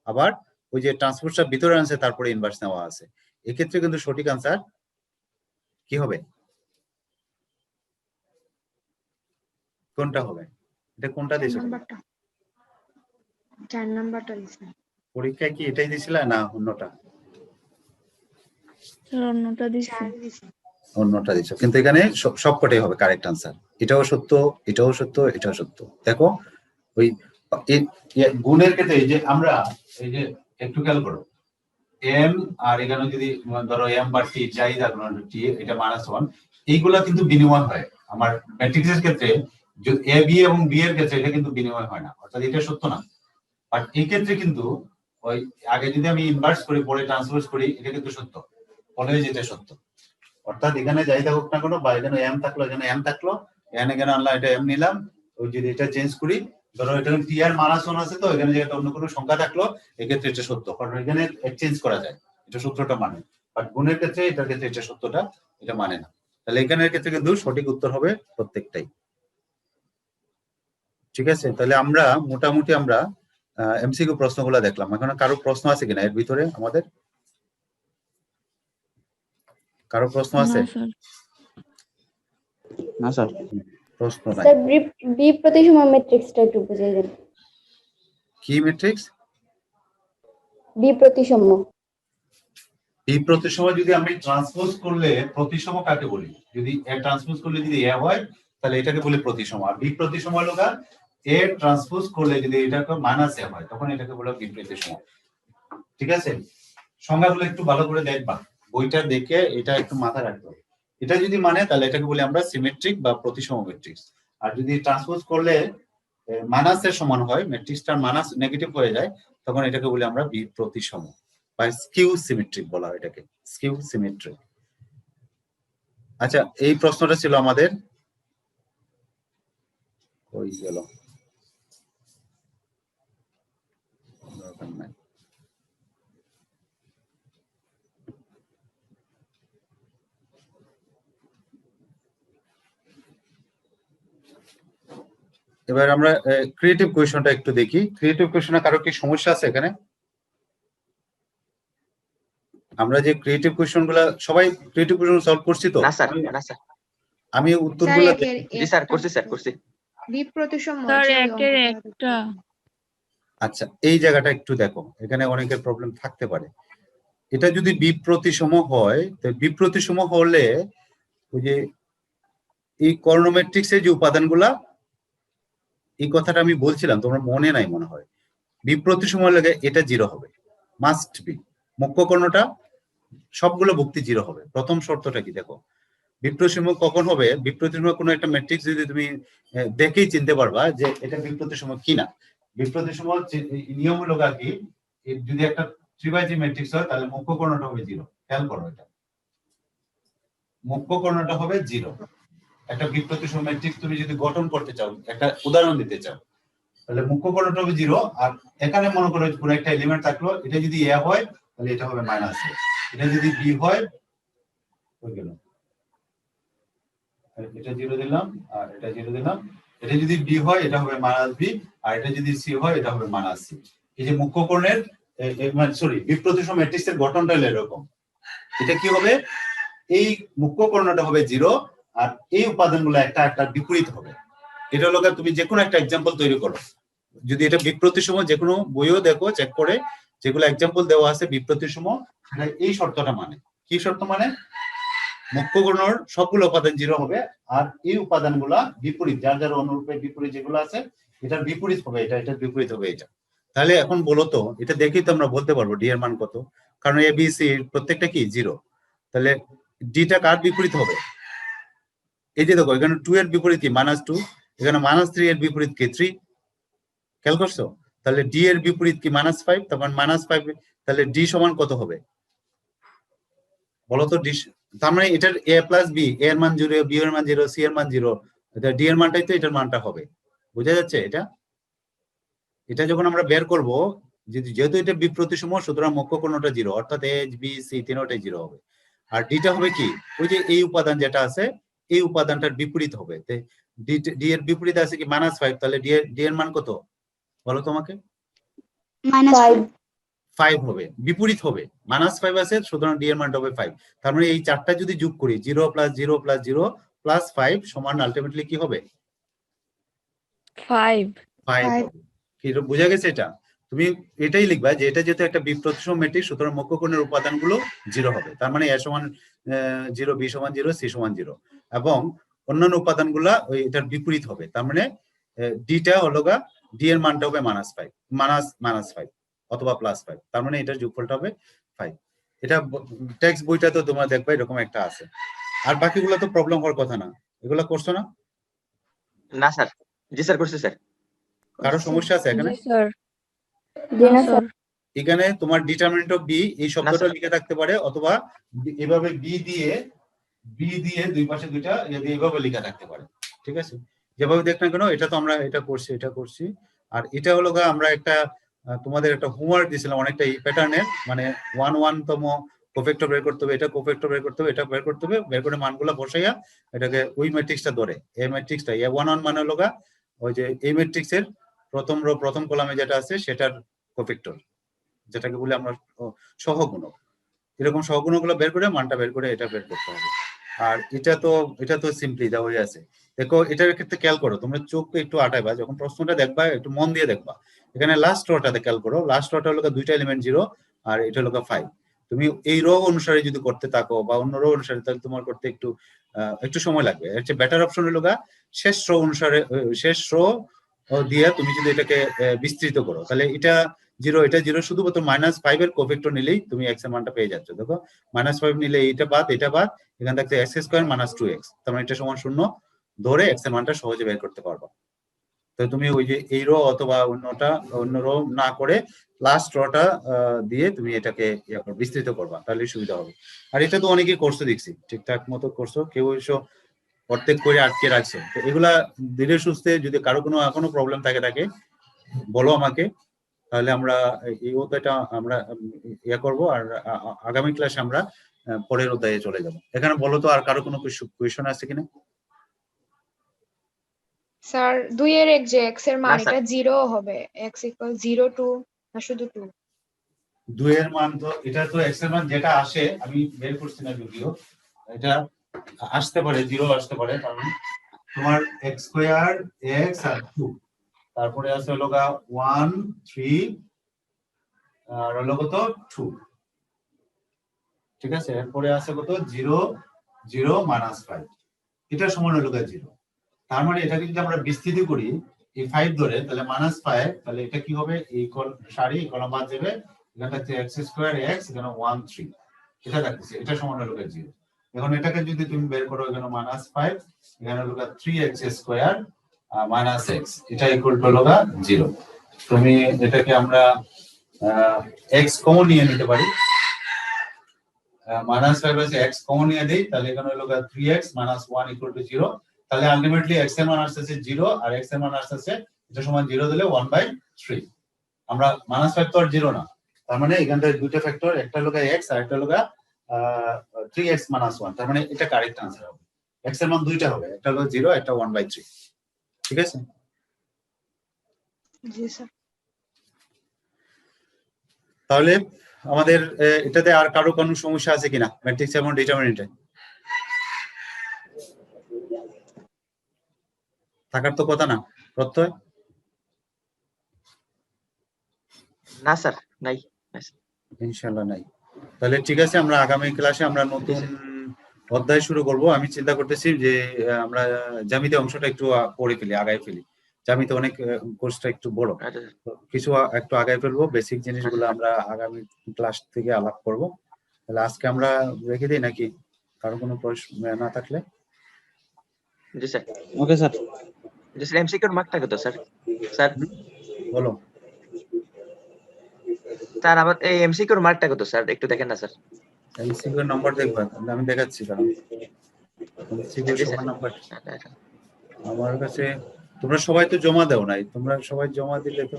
আবার ওই যে ট্রান্সপোজটা ভিতরে আনছে তারপরে ইনভার্স নেওয়া আছে। এক্ষেত্রে কিন্তু সঠিক আনসার কি হবে? কোনটা হবে? এটা কোনটা দিয়েছে? 4 নাম্বারটা দিছে। পরীক্ষায় কি এটাই দিছিলা না অন্যটা? অন্যটা দিছি। 4 দিছে। অন্যটা দিছো, কিন্তু এখানে সবকটাই হবে কারেক্ট আনসার। এটাও সত্য, এটাও সত্য, এটাও সত্য। দেখো ওই গুণের ক্ষেত্রে এই যে আমরা এই যে একটু খেয়াল করো, এম আর এখানে যদি ধরো এম বা টি যাই থাকুন, টি এটা -1, এইগুলা কিন্তু বিনিময় হয়। আমার ম্যাট্রিক্সের ক্ষেত্রে এ বি এবং বি এর ক্ষেত্রে এটা কিন্তু বিনিময় হয় না, অর্থাৎ এটা সত্য না। বাট এই ক্ষেত্রে কিন্তু ওই আগে যদি আমি ইনভার্স করি পরে ট্রান্সপোজ করি, এটা কিন্তু সত্য, অলওয়েজ এটা সত্য। অর্থাৎ এখানে যাই থাকুক না কোনো, বা এখানে এম থাকলো, এখানে এম থাকলো, এখানে আনলাম, এটা এম নিলাম, ওই যদি এটা চেঞ্জ করি, ধরো এটা টি আর -1 আছে, তো এখানে যেটা অন্য কোনো সংখ্যা থাকলো, এক্ষেত্রে এটা সত্য, কারণ এখানে এক্সচেঞ্জ করা যায়, এটা সূত্রটা মানে। বাট গুণের ক্ষেত্রে এটার ক্ষেত্রে এটা সত্যটা এটা মানে না। তাহলে এখানের ক্ষেত্রে কিন্তু সঠিক উত্তর হবে প্রত্যেকটাই। ঠিক আছে, তাহলে আমরা মোটামুটি আমরা এমসিকিউ প্রশ্নগুলো দেখলাম। এখন কারো প্রশ্ন আছে কিনা এর ভিতরে? আমাদের কারো প্রশ্ন আছে? না স্যার। প্রশ্ন নাই। স্যার বি প্রতিসম ম্যাট্রিক্সটা একটু বুঝিয়ে দেন। কি ম্যাট্রিক্স? বি প্রতিসম। বি প্রতিসম যদি আমি ট্রান্সপোজ করলে, প্রতিসম কাকে বলি? যদি এ ট্রান্সপোজ করলে যদি এ হয় তাহলে এটাকে বলি প্রতিসম। আর বি প্রতিসম হলো এ ট্রান্সপোজ করলে যদি এটাকে -এ হয় তখন এটাকে বলা বি প্রতিসম। ঠিক আছে, সংজ্ঞাগুলো একটু ভালো করে দেখবা, বইটা দেখে এটা একটু মাথায় রাখতে হবে। এটা যদি মানে তাহলে এটাকে বলি আমরা সিমেট্রিক বা প্রতিসম ম্যাট্রিক্স। আর যদি ট্রান্সপোজ করলে মাইনাসের সমান হয়, ম্যাট্রিক্সটার মাইনাস নেগেটিভ হয়ে যায়, তখন এটাকে বলি আমরা বি প্রতিসম বা স্কিউ সিমেট্রিক বলা হয় এটাকে, স্কিউ সিমেট্রিক। আচ্ছা, এই প্রশ্নটা ছিল আমাদের, কই গেল? এবার আমরা ক্রিয়েটিভ কোয়েশনটা একটু দেখি। ক্রিয়েটিভ কোয়েশনে কারো কি সমস্যা আছে এখানে? আমরা যে ক্রিয়েটিভ কোয়েশনগুলো সবাই ক্রিয়েটিভ কোয়েশন সলভ করছি তো? না স্যার, না স্যার। আমি উত্তরগুলো জি স্যার, করছি স্যার, করছি। বি প্রতিসম স্যার যে ওই একের অঙ্কটা একটা। আচ্ছা, এই জায়গাটা একটু দেখো, এখানে অনেকের প্রবলেম থাকতে পারে। এটা যদি বি প্রতিসম হয়, তো বি প্রতিসম হলে ওই যে এই কর্ণ ম্যাট্রিক্সের যে উপাদানগুলা, এই কথাটা আমি বলছিলাম, তোমার মনে নাই মনে হয়। বি প্রতিসম লাগে এটা 0 হবে, মাস্ট বি। মুখ্য কর্ণটা সবগুলো ভুক্তি 0 হবে। প্রথম শর্তটা কি দেখো, বিপ্রতিসম কখন হবে? বিপ্রতিসম কোনো একটা ম্যাট্রিক্স যদি তুমি দেখেই চিনতে পারবা যে এটা বিপ্রতিসম কিনা। বিপ্রতিসম নিয়ম হলো কি, যদি একটা 3/3 ম্যাট্রিক্স হয় তাহলে মুখ্য কর্ণটা হবে 0। খেয়াল করো, এটা মুখ্য কর্ণটা হবে 0। একটা বিপ্রতিসম ম্যাট্রিক্স তুমি যদি গঠন করতে চাও, একটা উদাহরণ দিতে চাও, তাহলে মুখ্য কর্ণটা হবে 0। আর এখানে মনে করো কোনো একটা এলিমেন্ট থাকলো, এটা যদি এ হয় তাহলে এটা হবে -a, এটা যদি বি হয় হয়ে গেল, এটা 0 দিলাম আর এটা 0 দিলাম। এটা যদি বি হয় এটা হবে -b, আর এটা যদি সি হয় এটা হবে মাইনাস সি। এই যে মুখ্য কোণের মানে সরি বিপ্রতিসম ম্যাট্রিক্সের গঠনটা হলো এরকম। এটা কি হবে, এই মুখ্য কর্ণটা হবে 0 আর এই উপাদানগুলো একটা একটা বিপরীত হবে। এটা হলো তুমি যে কোনো একটা এক্সাম্পল তৈরি করো, যদি এটা বিপ্রতিসম যে কোনো বইও দেখো চেক করে যেগুলো এক্সাম্পল দেওয়া আছে বিপ্রতিসম, সেটা এই শর্তটা মানে কি শর্ত মানে মুখ্য কর্ণর সবগুলো উপাদান 0 হবে আর এই উপাদানগুলা বিপরীত, যার যার অনুরূপের বিপরীত যেগুলো আছে এটার বিপরীত হবে এটা, এটার বিপরীত হবে এটা। তাহলে এখন বলো তো, এটা দেখেই তো আমরা বলতে পারবো ডি এর মান কত, কারণ এ বি সি প্রত্যেকটা কি 0। তাহলে ডিটা কার বিপরীত হবে, এই যে দেখো এখানে 2 এর বিপরীত কি -2, এখানে -3 এর বিপরীত কি 3, খেয়াল করছো? তাহলে ডি এর বিপরীত কি -5, তখন -5, তাহলে ডি সমান কত হবে বলো তো? ডি তার মানে এটার a প্লাস বি, এ এর মান 0, বি এর মান 0, সি এর মান 0, এটা ডি এর মানটাই তো এটার মানটা হবে। বোঝা যাচ্ছে? এটা যখন আমরা বের করব, যেহেতু এটা বিপ্রতিসম সুতরাং মুখ্য কোণটা 0, অর্থাৎ এ বি সি তিনটাই 0 হবে। আর ডিটা হবে কি, ওই যে এই উপাদান যেটা আছে এই উপাদানটার বিপরীত হবে। ডি এর বিপরীত আছে কি -5, তাহলে ডি এর মান কত বলো তোমাকে? -5 5 হবে, বিপরীত হবে। -5 আছে সুতরাং ডি এর মানটা হবে 5। তার মানে এই চারটা যদি যোগ করি 0 + 0 + 0 + 5 সমান আলটিমেটলি কি হবে? 5 হবে। কি বোঝা গেছে? এটা তুমি এটাই লিখবা যে এটা যেহেতু একটা বিপ্রতিসম ম্যাট্রিক্স সুতরাং মুখ্য কোণের উপাদানগুলো 0 হবে। তার মানে a সমান 0, b সমান 0, c সমান 0 এবং অন্যান্য উপাদানগুলা ওই এটার বিপরীত হবে। তার মানে ডিটা হলো গা ডি এর মানটা হবে -5 অথবা +5, তার মানে এটার যোগফলটা হবে 5। এটা টেক্সট বইটা তো তোমরা দেখবা এরকম একটা আছে। আর বাকিগুলো তো প্রবলেম হওয়ার কথা না, এগুলো করছো না? না স্যার। জি স্যার, করছি স্যার। কারো সমস্যা আছে এখানে? স্যার জি না স্যার এখানে তোমার ডিটারমিনেন্ট অফ বি এই শব্দটা স্যার। লিখে থাকতে পারে, অথবা এভাবে বি দিয়ে দুই পাশে দুইটা এইভাবে লেখা থাকতে পারে। ঠিক আছে, যেভাবে দেখ না কেন, এটা তো আমরা এটা করছি। আর এটা হলো আমরা একটা তোমাদের একটা হোমওয়ার্ক দিয়েছিলাম অনেকটা এই প্যাটার্নের, মানে 1-1তম কোফেক্টর বের করতে হবে, এটা কোফেক্টর বের করতে হবে, এটা বের করতে হবে, বের করে মানগুলো বসাইয়া এটাকে ওই ম্যাট্রিক্সটা ধরে, এই ম্যাট্রিক্সটা A11 মানে হলো ওই যে এই ম্যাট্রিক্সের প্রথম রো প্রথম কলামে যেটা আছে সেটার কোফেক্টর, যেটাকে বলে আমরা সহগুণক। এরকম সহগুণকগুলো বের করে মানটা বের করে এটা বের করতে হবে। আর এটা তো সিম্পলি দেওয়া হয়ে আছে। দেখো এটার ক্ষেত্রে খেয়াল করো, তোমরা চোখ একটু আটাইবা, যখন প্রশ্নটা দেখবা একটু মন দিয়ে দেখবা। এখানে লাস্ট রোটাতে খেয়াল করো, লাস্ট রোটা হলো দুইটা এলিমেন্ট 0 আর এটা হলো 5। তুমি এই রো অনুসারে যদি করতে থাকো বা অন্য রো অনুসারে, তাহলে তোমার করতে একটু সময় লাগবে। এর চেয়ে বেটার অপশন হলো শেষ রো অনুসারে, শেষ রো দিয়ে তুমি যদি এটাকে বিস্তৃত করো, তাহলে এটা 0, এটা 0, শুধুমাত্র -5 এর কোফেক্টর নিলেই তুমি x এর মানটা পেয়ে যাচ্ছ। দেখো -5 নিলে এটা বাদ, এখানে থাকছে x² - 2x, তার মানে এটা সমান 0 ধরে x এর মানটা সহজে বের করতে পারবা। তো তুমি ওই যে এই রো অথবা অন্য রো না করে লাস্ট রোটা দিয়ে তুমি এটাকে বিস্তৃত করবা, তাহলে সুবিধা হবে। আর এটা তো অনেকেই করছো দেখছি, ঠিকঠাক মতো করছো, কেউ এসো প্রত্যেক করে আটকে রাখছে। তো এগুলা ধীরে সুস্থে যদি কারো এখনো প্রবলেম থাকে বলো আমাকে, তাহলে আমরা এই অধ্যায়টা আমরা করব। আর আগামী ক্লাসে আমরা পরের অধ্যায়ে চলে যাব। এখানে বলো তো আর কারো কোনো কোয়েশ্চন আছে কিনা? স্যার 2 এর x এর মান না, স্যার। এটা 0 হবে, x = 0 2 না শুধু 2? 2 এর মান তো এটা তো x এর মান যেটা আসে, আমি বের করছি না যদিও, এটা আসতে পারে 0 আসতে পারে, কারণ তোমার x² x আর 2, তারপরে আছে হলো 1 3 আর হলো কত 2, ঠিক আছে। এরপরে আছে কত 0 0 -5, এটা সমান হলো 0। তার মানে এটাকে যদি আমরা বিস্তৃত করি এই 5 ধরে, তাহলে -5, তাহলে এটা কি হবে, এই সারি কলম বাদ যাবে, এখানে থাকছে x² x, এখানে 1 3, এটা থাকছে, এটা সমান হলো 0। এখন এটাকে যদি তুমি বের করো, এখানে -5, এখানে হলো 3x² - x, এটা ইকুয়াল টু হলো 0। তুমি এটাকে আমরা x কমন নিয়ে নিতে পারি, -5 আছে x কমন নিয়ে দেই, তাহলে এখানে হলো 3x - 1 = 0। তাহলে আলটিমেটলি x এর মান আসছে 0 আর x এর মান আসছে এটা সমান 0 দিলে 1/3। আমরা -5 তো আর 0 না, তার মানে এখানটা দুইটা ফ্যাক্টর, একটা হলো x আর একটা হলো 3x - 1, তার মানে এটা কারেক্ট आंसर হবে। x এর মান দুইটা হবে, একটা হলো 0 একটা 1/3, ঠিক আছে। জি স্যার। তাহলে আমাদের এটাতে আর কারো কোনো সমস্যা আছে কিনা ম্যাট্রিক্স এবং ডিটারমিনেন্টে? থাকার তো কথা না প্রত্যয়? না স্যার, নাই। ইনশাআল্লাহ নাই। তাহলে ঠিক আছে, আমরা আগামী ক্লাসে আমরা নতুন অধ্যায় শুরু করব। আমি চিন্তা করতেছি যে আমরা জ্যামিতি অংশটা একটু পড়ে ফেলি, আগায় ফেলি। জ্যামিতি অনেক কোর্সটা একটু বড়, আচ্ছা, তো কিছু একটু আগায় ফেলবো। বেসিক জিনিসগুলো আমরা আগামী ক্লাস থেকে আলাপ করব। তাহলে আজকে আমরা রেখে দিই নাকি, কারো কোনো প্রশ্ন না থাকলে? জি স্যার। Okay sir. জি স্যার, এমসিকিউর মার্কটা কত স্যার? স্যার বলো। স্যার আমার এই এমসিকিউর মার্কটা কত স্যার? একটু দেখেন না স্যার। এমসিকিউ এর নাম্বার দেখবা, আমি দেখাচ্ছি। কারণ এমসিকিউ জি সমান স্যার। নাম্বার আমার কাছে, তোমরা সবাই তো জমা দাও নাই। তোমরা সবাই জমা দিলে তো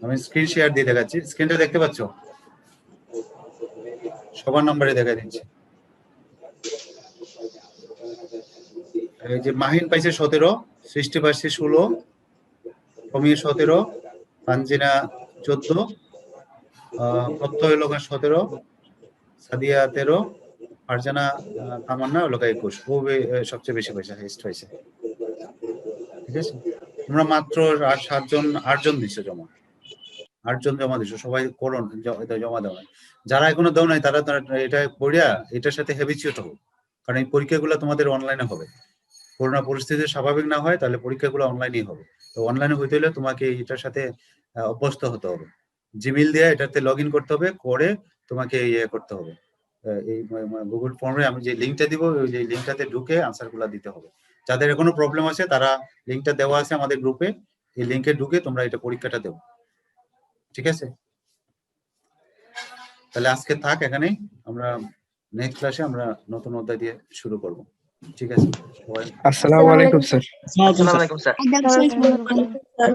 আমি স্ক্রিন শেয়ার দিয়ে দেখাচ্ছি। স্ক্রিনটা দেখতে পাচ্ছ? সবার নম্বরে দেখা দিচ্ছি। এই যে মাহিন পাইছে 17, সৃষ্টি পাইছে 16, সমীর 17, পাঞ্জিনা 14, প্রত্যয় লোকা 17, সাদিয়া 13, ফারজানা তামান্না লোকা 21। ও সবচেয়ে বেশি পয়সা হাইস্ট হয়েছে। ঠিক আছে, তোমরা মাত্র 8জন দিছো জমা। 8জন জমা দিছো, সবাই করো জমা দাও নাই। যারা এখনো দাও নাই তারা এটা পড়িয়া এটার সাথে হ্যাবিচুয়েট হবো, কারণ এই পরীক্ষাগুলো তোমাদের অনলাইনে হবে। করোনা পরিস্থিতি স্বাভাবিক না হয় তাহলে পরীক্ষাগুলো অনলাইনেই হবে। তো অনলাইনে হইতে হলে তোমাকে এটার সাথে অভ্যস্ত হতে হবে। জিমেইল দিয়ে এটাতে লগ ইন করতে হবে, করে তোমাকে ইয়ে করতে হবে। এই গুগল ফর্মে আমি যে লিঙ্কটা দিব, ওই যে লিঙ্কটাতে ঢুকে আনসারগুলো দিতে হবে। যাদের এখনো প্রবলেম আছে তারা লিঙ্কটা দেওয়া আছে আমাদের গ্রুপে, এই লিঙ্কে ঢুকে তোমরা এটা পরীক্ষাটা দেও। ঠিক আছে, তাহলে আজকে থাক এখানেই। আমরা নেক্সট ক্লাসে আমরা নতুন অধ্যায় দিয়ে শুরু করব। ঠিক আছে সবাই। আসসালামু আলাইকুম স্যার। আসসালামু আলাইকুম স্যার। আদাব স্যার।